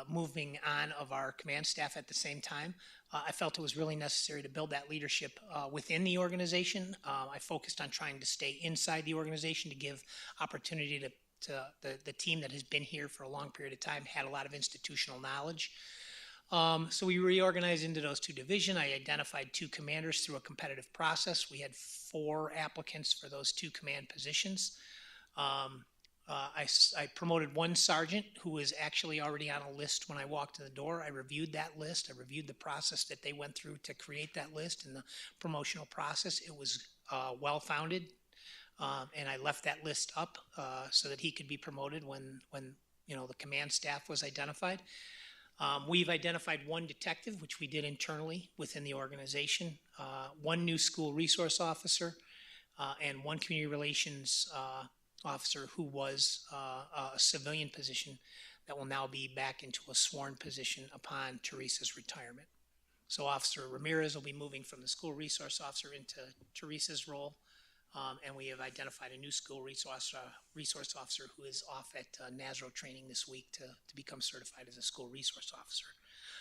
moving on of our command staff at the same time. I felt it was really necessary to build that leadership within the organization. I focused on trying to stay inside the organization to give opportunity to the team that has been here for a long period of time, had a lot of institutional knowledge. So we reorganized into those two divisions. I identified two commanders through a competitive process. We had 4 applicants for those 2 command positions. I promoted one sergeant who was actually already on a list when I walked in the door. I reviewed that list. I reviewed the process that they went through to create that list and the promotional process. It was well-founded, and I left that list up so that he could be promoted when the command staff was identified. We've identified one detective, which we did internally within the organization, one new school resource officer, and one community relations officer who was a civilian position that will now be back into a sworn position upon Teresa's retirement. So Officer Ramirez will be moving from the school resource officer into Teresa's role, and we have identified a new school resource officer who is off at NASRO training this week to become certified as a school resource officer.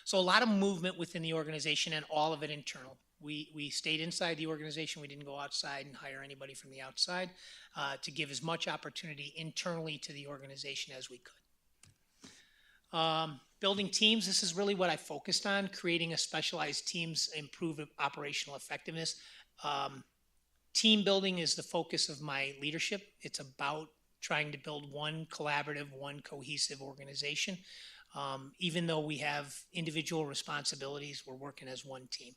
So a lot of movement within the organization, and all of it internal. We stayed inside the organization. We didn't go outside and hire anybody from the outside to give as much opportunity internally to the organization as we could. Building teams, this is really what I focused on, creating a specialized teams, improve operational effectiveness. Team building is the focus of my leadership. It's about trying to build one collaborative, one cohesive organization. Even though we have individual responsibilities, we're working as one team.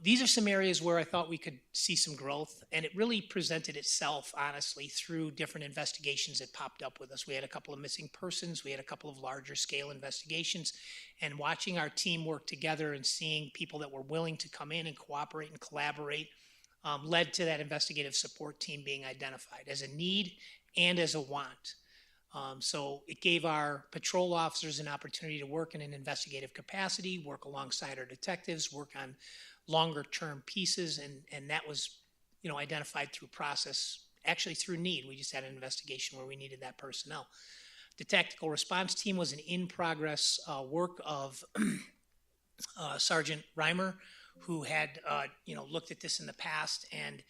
These are some areas where I thought we could see some growth, and it really presented itself, honestly, through different investigations that popped up with us. We had a couple of missing persons, we had a couple of larger scale investigations, and watching our team work together and seeing people that were willing to come in and cooperate and collaborate led to that investigative support team being identified as a need and as a want. So it gave our patrol officers an opportunity to work in an investigative capacity, work alongside our detectives, work on longer term pieces, and that was identified through process, actually through need. We just had an investigation where we needed that personnel. The tactical response team was an in-progress work of Sergeant Reimer, who had looked at this in the past and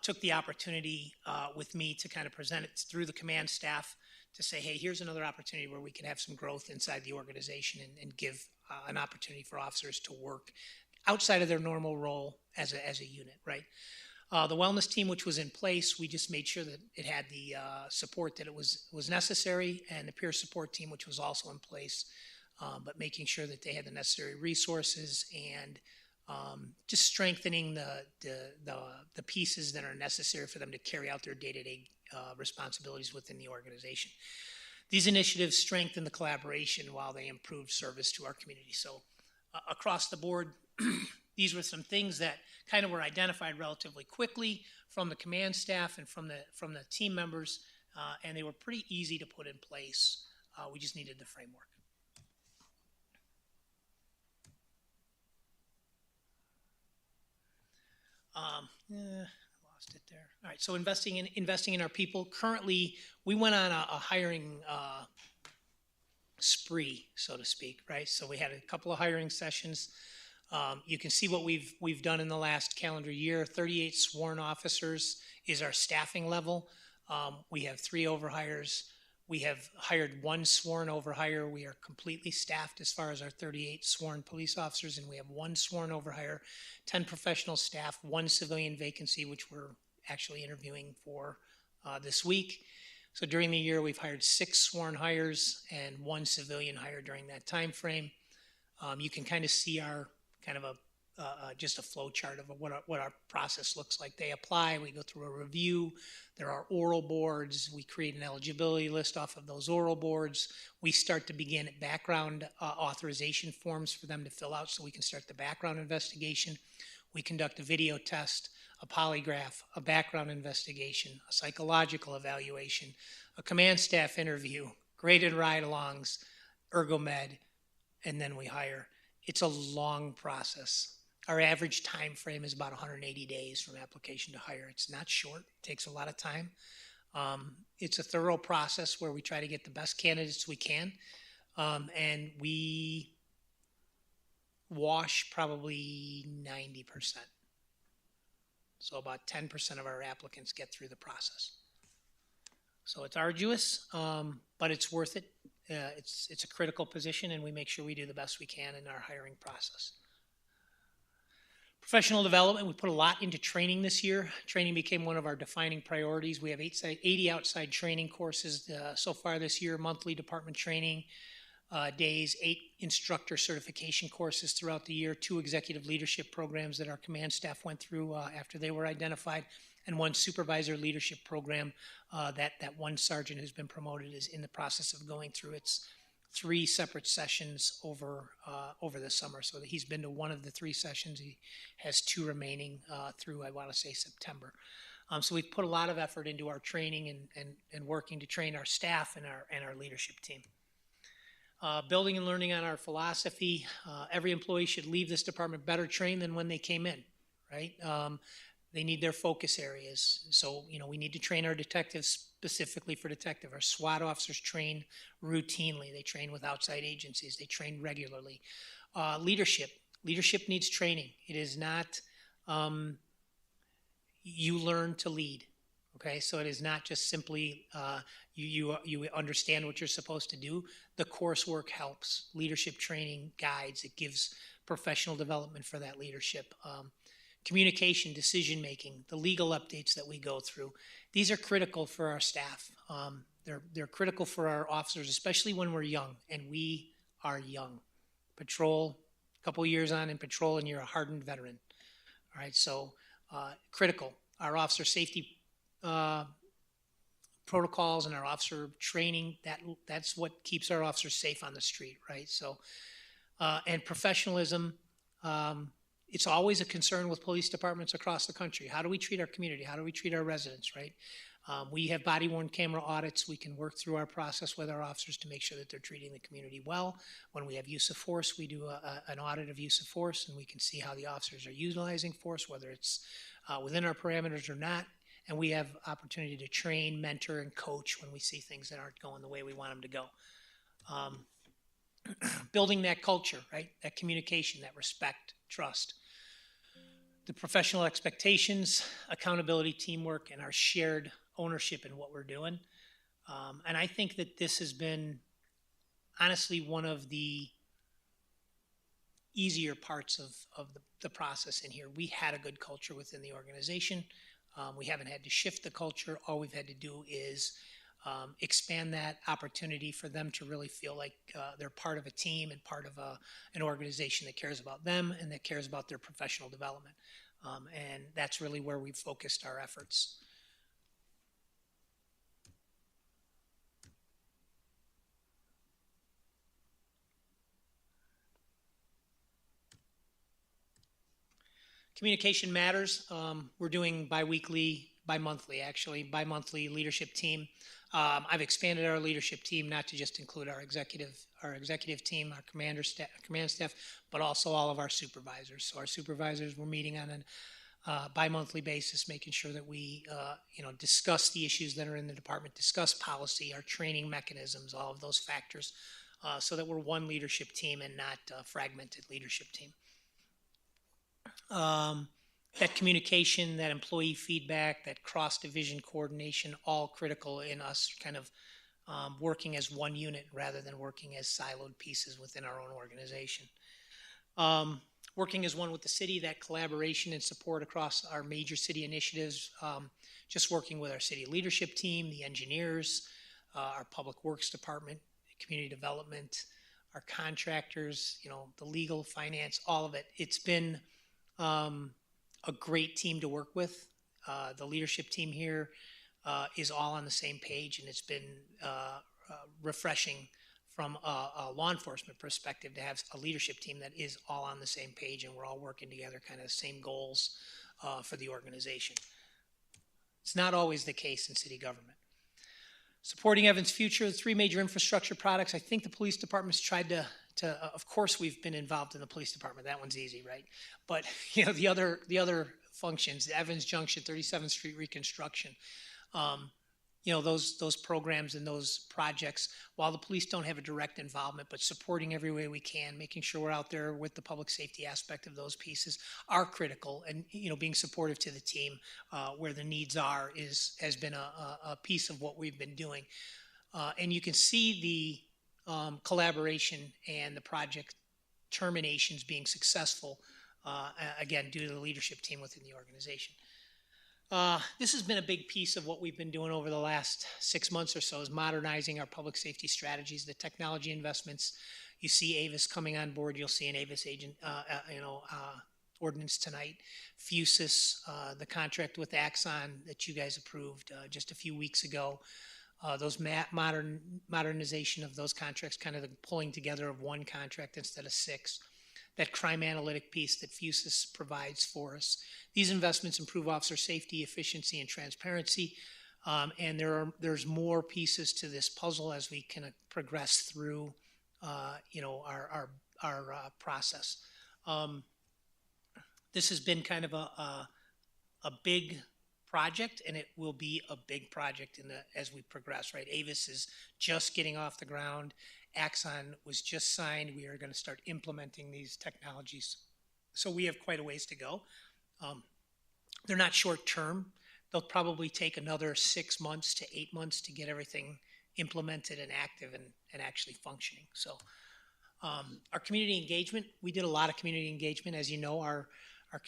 took the opportunity with me to kind of present it through the command staff to say, hey, here's another opportunity where we can have some growth inside the organization and give an opportunity for officers to work outside of their normal role as a unit, right? The wellness team, which was in place, we just made sure that it had the support that it was necessary, and the peer support team, which was also in place, but making sure that they had the necessary resources and just strengthening the pieces that are necessary for them to carry out their day-to-day responsibilities within the organization. These initiatives strengthen the collaboration while they improve service to our community. So across the board, these were some things that kind of were identified relatively quickly from the command staff and from the team members, and they were pretty easy to put in place. We just needed the framework. Lost it there. All right, so investing in our people. Currently, we went on a hiring spree, so to speak, right? So we had a couple of hiring sessions. You can see what we've done in the last calendar year. 38 sworn officers is our staffing level. We have 3 overhires. We have hired 1 sworn overhire. We are completely staffed as far as our 38 sworn police officers, and we have 1 sworn overhire, 10 professional staff, 1 civilian vacancy, which we're actually interviewing for this week. So during the year, we've hired 6 sworn hires and 1 civilian hire during that time frame. You can kind of see our kind of just a flow chart of what our process looks like. They apply, we go through a review. There are oral boards. We create an eligibility list off of those oral boards. We start to begin background authorization forms for them to fill out so we can start the background investigation. We conduct a video test, a polygraph, a background investigation, a psychological evaluation, a command staff interview, graded ride-alongs, ergomed, and then we hire. It's a long process. Our average time frame is about 180 days from application to hire. It's not short. It takes a lot of time. It's a thorough process where we try to get the best candidates we can, and we wash probably 90%. So about 10% of our applicants get through the process. So it's arduous, but it's worth it. It's a critical position, and we make sure we do the best we can in our hiring process. Professional development, we put a lot into training this year. Training became one of our defining priorities. We have 80 outside training courses so far this year, monthly department training days, 8 instructor certification courses throughout the year, 2 executive leadership programs that our command staff went through after they were identified, and 1 supervisor leadership program that 1 sergeant who's been promoted is in the process of going through. It's 3 separate sessions over the summer. So he's been to 1 of the 3 sessions. He has 2 remaining through, I want to say, September. So we've put a lot of effort into our training and working to train our staff and our leadership team. Building and learning on our philosophy. Every employee should leave this department better trained than when they came in, right? They need their focus areas. So, we need to train our detectives specifically for detective. Our SWAT officers train routinely. They train with outside agencies. They train regularly. Leadership. Leadership needs training. It is not you learn to lead. Okay, so it is not just simply you understand what you're supposed to do. The coursework helps. Leadership training guides. It gives professional development for that leadership. Communication, decision-making, the legal updates that we go through. These are critical for our staff. They're critical for our officers, especially when we're young, and we are young. Patrol, a couple years on in patrol, and you're a hardened veteran. All right, so critical. Our officer safety protocols and our officer training, that's what keeps our officers safe on the street, right? So, and professionalism, it's always a concern with police departments across the country. How do we treat our community? How do we treat our residents, right? We have body worn camera audits. We can work through our process with our officers to make sure that they're treating the community well. When we have use of force, we do an audit of use of force, and we can see how the officers are utilizing force, whether it's within our parameters or not. And we have opportunity to train, mentor, and coach when we see things that aren't going the way we want them to go. Building that culture, right? That communication, that respect, trust. The professional expectations, accountability, teamwork, and our shared ownership in what we're doing. And I think that this has been honestly one of the easier parts of the process in here. We had a good culture within the organization. We haven't had to shift the culture. All we've had to do is expand that opportunity for them to really feel like they're part of a team and part of an organization that cares about them and that cares about their professional development. And that's really where we've focused our efforts. Communication matters. We're doing bi-monthly leadership team. I've expanded our leadership team not to just include our executive team, our command staff, but also all of our supervisors. So our supervisors, we're meeting on a bi-monthly basis, making sure that we, discuss the issues that are in the department, discuss policy, our training mechanisms, all of those factors, so that we're one leadership team and not a fragmented leadership team. That communication, that employee feedback, that cross-division coordination, all critical in us kind of working as one unit rather than working as siloed pieces within our own organization. Working as one with the city, that collaboration and support across our major city initiatives, just working with our city leadership team, the engineers, our public works department, community development, our contractors, the legal, finance, all of it. It's been a great team to work with. The leadership team here is all on the same page, and it's been refreshing from a law enforcement perspective to have a leadership team that is all on the same page and we're all working together, kind of the same goals for the organization. It's not always the case in city government. Supporting Evan's future, 3 major infrastructure products. I think the police department's tried to of course we've been involved in the police department. That one's easy, right? But the other functions, the Evans Junction, 37th Street reconstruction, those programs and those projects, while the police don't have a direct involvement, but supporting every way we can, making sure we're out there with the public safety aspect of those pieces are critical. And, being supportive to the team where the needs are has been a piece of what we've been doing. And you can see the collaboration and the project terminations being successful, again, due to the leadership team within the organization. This has been a big piece of what we've been doing over the last 6 months or so, is modernizing our public safety strategies, the technology investments. You see Avis coming on board. You'll see an Avis agent, ordinance tonight. Fusus, the contract with Axon that you guys approved just a few weeks ago. Those modernization of those contracts, kind of the pulling together of one contract instead of 6. That crime analytic piece that Fusus provides for us. These investments improve officer safety, efficiency, and transparency. And there's more pieces to this puzzle as we can progress through, our process. This has been kind of a big project, and it will be a big project as we progress, right? Avis is just getting off the ground. Axon was just signed. We are going to start implementing these technologies. So we have quite a ways to go. They're not short term. They'll probably take another 6 months to 8 months to get everything implemented and active and actually functioning. So our community engagement, we did a lot of community engagement. As you know, our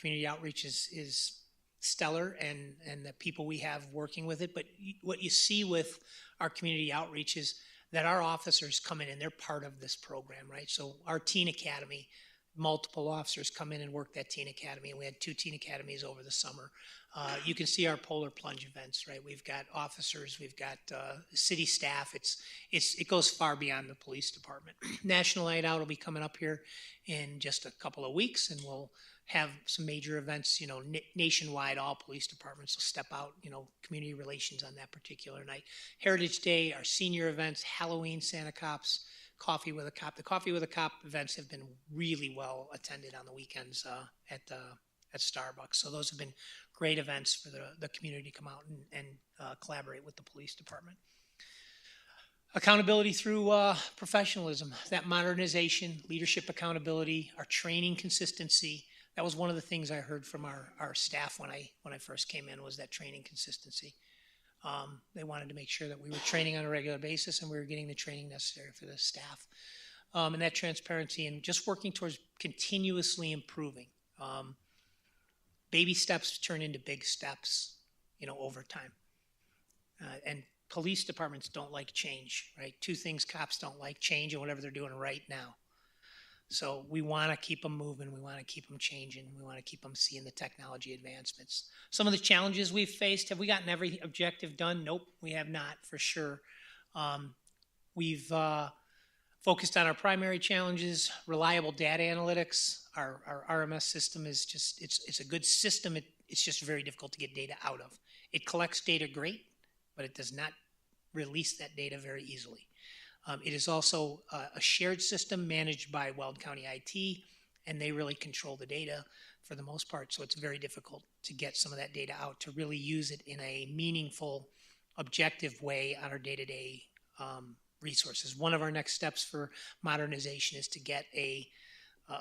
community outreach is stellar and the people we have working with it. But what you see with our community outreach is that our officers come in and they're part of this program, right? So our teen academy, multiple officers come in and work that teen academy, and we had 2 teen academies over the summer. You can see our polar plunge events, right? We've got officers, we've got city staff. It goes far beyond the police department. National Night Out will be coming up here in just a couple of weeks, and we'll have some major events, nationwide. All police departments will step out, community relations on that particular night. Heritage Day, our senior events, Halloween, Santa Cops, Coffee with a Cop. The Coffee with a Cop events have been really well attended on the weekends at Starbucks. So those have been great events for the community to come out and collaborate with the police department. Accountability through professionalism, that modernization, leadership accountability, our training consistency. That was one of the things I heard from our staff when I first came in, was that training consistency. They wanted to make sure that we were training on a regular basis and we were getting the training necessary for the staff. And that transparency and just working towards continuously improving. Baby steps turn into big steps, over time. And police departments don't like change, right? Two things cops don't like: change and whatever they're doing right now. So we want to keep them moving. We want to keep them changing. We want to keep them seeing the technology advancements. Some of the challenges we've faced, have we gotten every objective done? Nope, we have not, for sure. We've focused on our primary challenges: reliable data analytics. Our RMS system is just, it's a good system. It's just very difficult to get data out of. It collects data great, but it does not release that data very easily. It is also a shared system managed by Weld County IT, and they really control the data for the most part. So it's very difficult to get some of that data out to really use it in a meaningful, objective way on our day-to-day resources. One of our next steps for modernization is to get a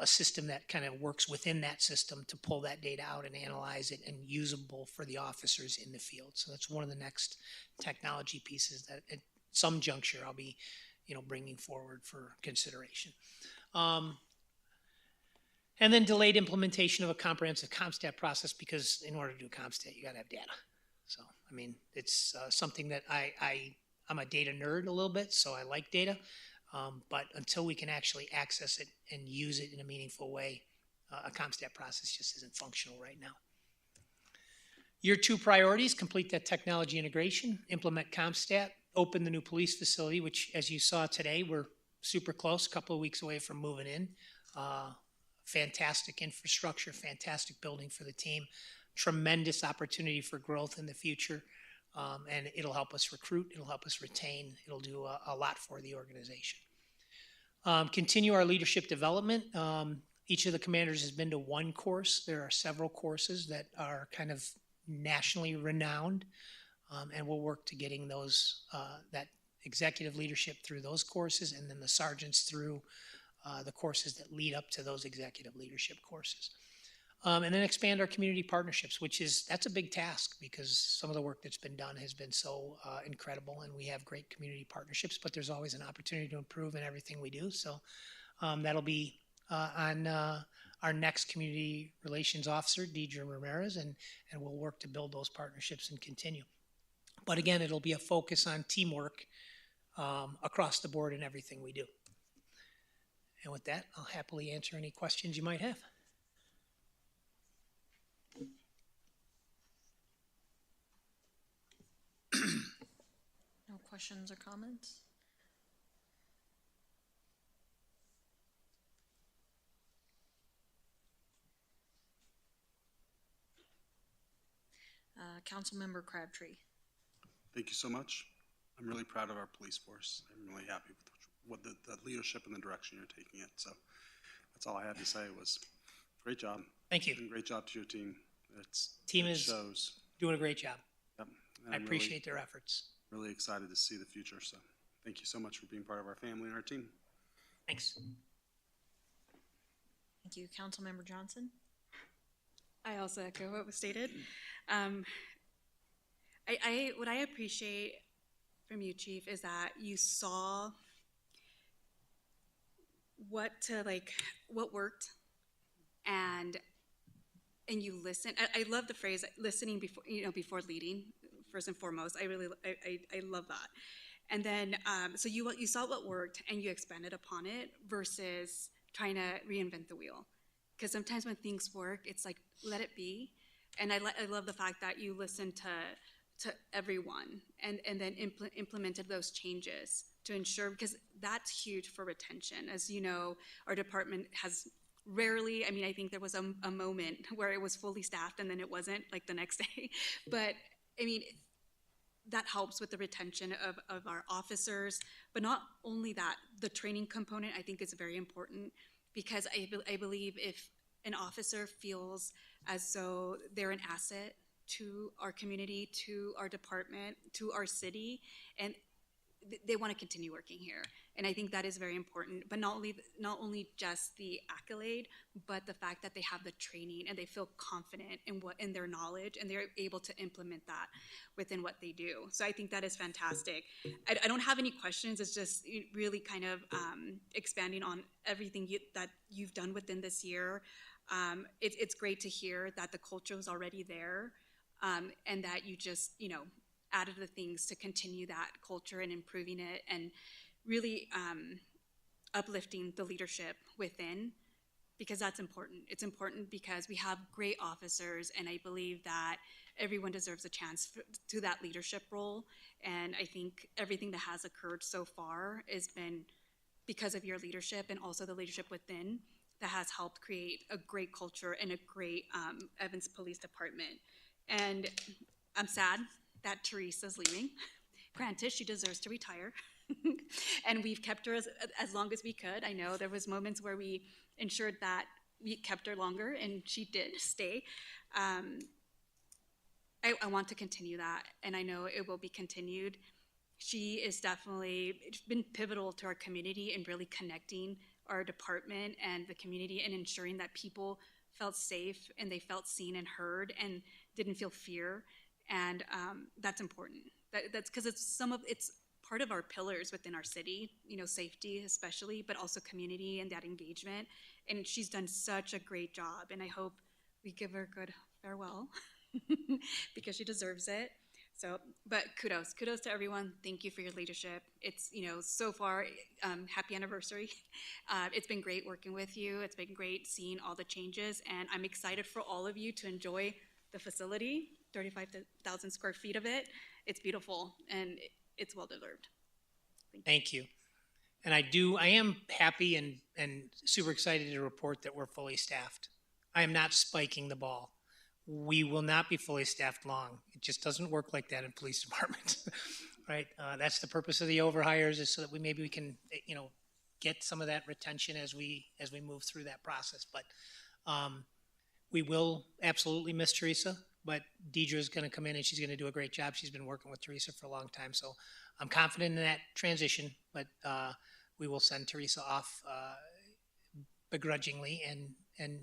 system that kind of works within that system to pull that data out and analyze it and usable for the officers in the field. So that's one of the next technology pieces that at some juncture I'll be, bringing forward for consideration. And then delayed implementation of a comprehensive CompStat process, because in order to do CompStat, you got to have data. So, it's something that I'm a data nerd a little bit, so I like data. But until we can actually access it and use it in a meaningful way, a CompStat process just isn't functional right now. Year 2 priorities: complete that technology integration, implement CompStat, open the new police facility, which, as you saw today, we're super close, a couple of weeks away from moving in. Fantastic infrastructure, fantastic building for the team, tremendous opportunity for growth in the future. And it'll help us recruit, it'll help us retain, it'll do a lot for the organization. Continue our leadership development. Each of the commanders has been to one course. There are several courses that are kind of nationally renowned, and we'll work to getting those, that executive leadership through those courses, and then the sergeants through the courses that lead up to those executive leadership courses. And then expand our community partnerships, that's a big task, because some of the work that's been done has been so incredible, and we have great community partnerships, but there's always an opportunity to improve in everything we do. So that'll be on our next community relations officer, Deidre Ramirez, and we'll work to build those partnerships and continue. But again, it'll be a focus on teamwork across the board in everything we do. And with that, I'll happily answer any questions you might have. No questions or comments? Councilmember Crabtree. Thank you so much. I'm really proud of our police force. I'm really happy with the leadership and the direction you're taking it. So that's all I had to say. Was great job. Thank you. And great job to your team. Team it is shows. Doing a great job. Yep. I appreciate their efforts. Really excited to see the future. So thank you so much for being part of our family and our team. Thanks. Thank you. Councilmember Johnson. I also echo what was stated. What I appreciate from you, Chief, is that you saw what worked, and you listened. I love the phrase listening before leading. First and foremost, I love that. And then so you saw what worked and you expanded upon it versus trying to reinvent the wheel. Because sometimes when things work, it's like, let it be. And I love the fact that you listened to everyone and then implemented those changes to ensure, because that's huge for retention. As you know, our department has rarely, I mean, I think there was a moment where it was fully staffed and then it wasn't, like the next day. But I mean, that helps with the retention of our officers. But not only that, the training component I think is very important, because I believe if an officer feels as though they're an asset to our community, to our department, to our city, and they want to continue working here. And I think that is very important. But not only just the accolade, but the fact that they have the training and they feel confident in their knowledge, and they're able to implement that within what they do. So I think that is fantastic. I don't have any questions. It's just really kind of expanding on everything that you've done within this year. It's great to hear that the culture was already there, and that you just, added the things to continue that culture and improving it, and really uplifting the leadership within, because that's important. It's important because we have great officers, and I believe that everyone deserves a chance to that leadership role. And I think everything that has occurred so far has been because of your leadership, and also the leadership within, that has helped create a great culture and a great Evans Police Department. And I'm sad that Teresa's leaving. Granted, she deserves to retire. And we've kept her as long as we could. I know there was moments where we ensured that we kept her longer, and she did stay. I want to continue that, and I know it will be continued. She is definitely been pivotal to our community in really connecting our department and the community, and ensuring that people felt safe and they felt seen and heard and didn't feel fear. And that's important. That's because it's part of our pillars within our city, safety especially, but also community and that engagement. And she's done such a great job, and I hope we give her a good farewell because she deserves it. So, but kudos to everyone. Thank you for your leadership. It's, so far, happy anniversary. It's been great working with you. It's been great seeing all the changes, and I'm excited for all of you to enjoy the facility, 35,000 square feet of it. It's beautiful, and it's well deserved. Thank you. And I am happy and super excited to report that we're fully staffed. I am not spiking the ball. We will not be fully staffed long. It just doesn't work like that in police departments, right? That's the purpose of the overhires, is so that we can, get some of that retention as we move through that process. But we will absolutely miss Teresa, but Deidre's going to come in and she's going to do a great job. She's been working with Teresa for a long time, so I'm confident in that transition. But we will send Teresa off begrudgingly, and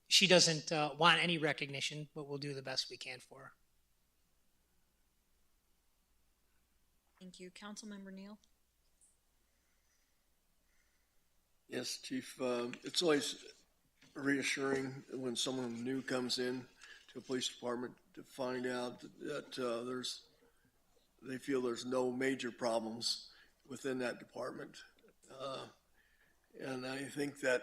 she doesn't want any recognition, but we'll do the best we can for her. Thank you. Councilmember Neal? Yes, Chief. It's always reassuring when someone new comes in to a police department to find out that they feel there's no major problems within that department. And I think that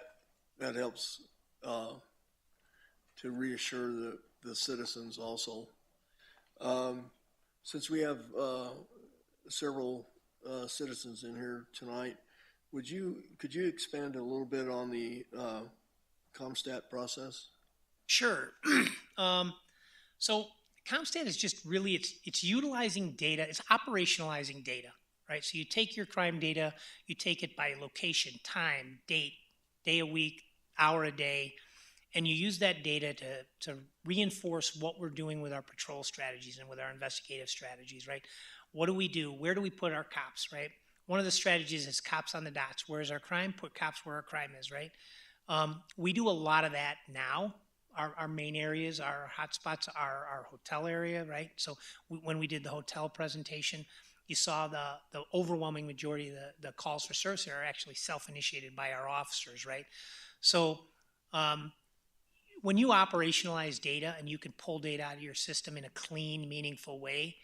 helps to reassure the citizens also. Since we have several citizens in here tonight, could you expand a little bit on the ComStat process? Sure. So ComStat is just really, it's utilizing data, it's operationalizing data, right? So you take your crime data, you take it by location, time, date, day a week, hour a day, and you use that data to reinforce what we're doing with our patrol strategies and with our investigative strategies, right? What do we do? Where do we put our cops, right? One of the strategies is cops on the dots. Where's our crime? Put cops where our crime is, right? We do a lot of that now. Our main areas, our hotspots are our hotel area, right? So when we did the hotel presentation, you saw the overwhelming majority of the calls for service are actually self-initiated by our officers, right? So when you operationalize data and you can pull data out of your system in a clean, meaningful way,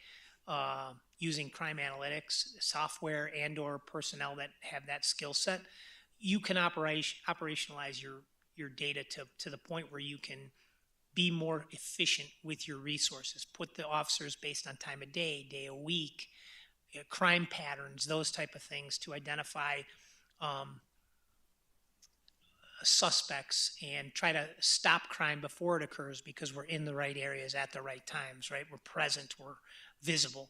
using crime analytics, software, and or personnel that have that skill set, you can operationalize your data to the point where you can be more efficient with your resources. Put the officers based on time of day, day of week, crime patterns, those type of things to identify suspects and try to stop crime before it occurs because we're in the right areas at the right times, right? We're present, we're visible.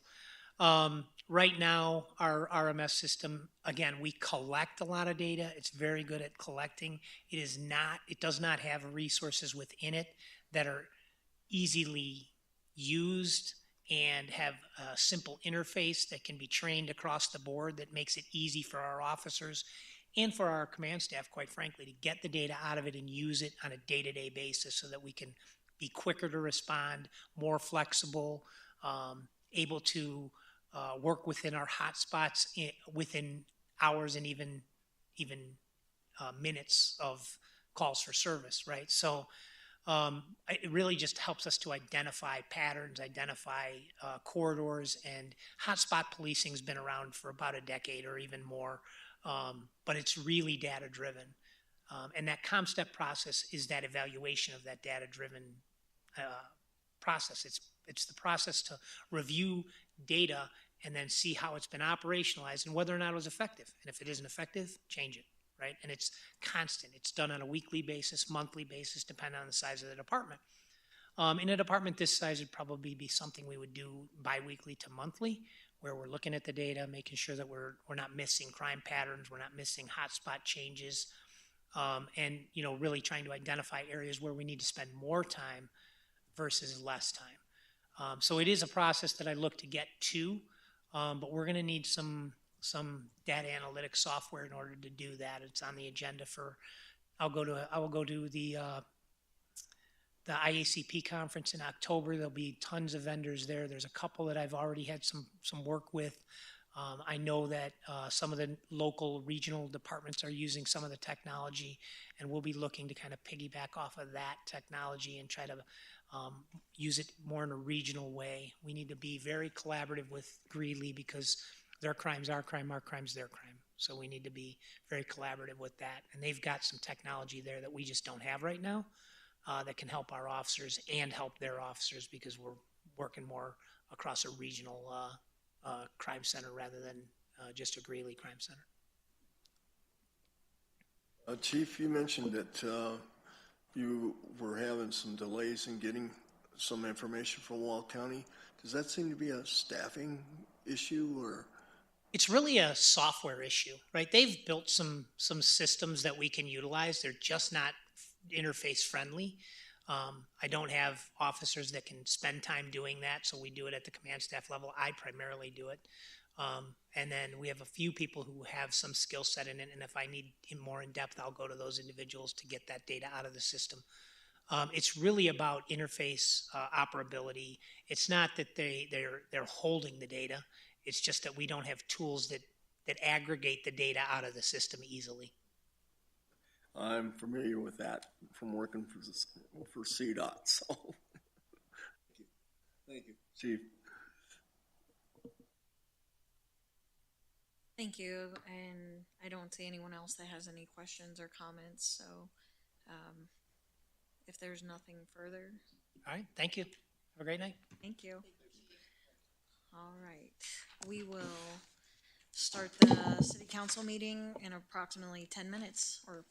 Right now, our RMS system, again, we collect a lot of data. It's very good at collecting. It does not have resources within it that are easily used and have a simple interface that can be trained across the board that makes it easy for our officers and for our command staff, quite frankly, to get the data out of it and use it on a day-to-day basis so that we can be quicker to respond, more flexible, able to work within our hotspots within hours and even minutes of calls for service, right? So it really just helps us to identify patterns, identify corridors, and hotspot policing has been around for about a decade or even more, but it's really data driven. And that ComStep process is that evaluation of that data driven process. It's the process to review data and then see how it's been operationalized and whether or not it was effective. And if it isn't effective, change it, right? And it's constant. It's done on a weekly basis, monthly basis, depending on the size of the department. In a department this size, it'd probably be something we would do bi-weekly to monthly, where we're looking at the data, making sure that we're not missing crime patterns, we're not missing hotspot changes, and really trying to identify areas where we need to spend more time versus less time. So it is a process that I look to get to, but we're going to need some data analytics software in order to do that. It's on the agenda for. I will go to the IACP conference in October. There'll be tons of vendors there. There's a couple that I've already had some work with. I know that some of the local regional departments are using some of the technology, and we'll be looking to kind of piggyback off of that technology and try to use it more in a regional way. We need to be very collaborative with Greeley because their crime's our crime, our crime's their crime. So we need to be very collaborative with that. And they've got some technology there that we just don't have right now that can help our officers and help their officers because we're working more across a regional crime center rather than just a Greeley crime center. Chief, you mentioned that you were having some delays in getting some information from Wall County. Does that seem to be a staffing issue or? It's really a software issue, right? They've built some systems that we can utilize. They're just not interface friendly. I don't have officers that can spend time doing that, so we do it at the command staff level. I primarily do it. And then we have a few people who have some skill set in it, and if I need more in depth, I'll go to those individuals to get that data out of the system. It's really about interface operability. It's not that they're holding the data. It's just that we don't have tools that aggregate the data out of the system easily. I'm familiar with that from working for CDOT. So, thank you, Chief. Thank you, and I don't see anyone else that has any questions or comments, so if there's nothing further. All right, thank you. Have a great night. Thank you. All right, we will start the city council meeting in approximately 10 minutes or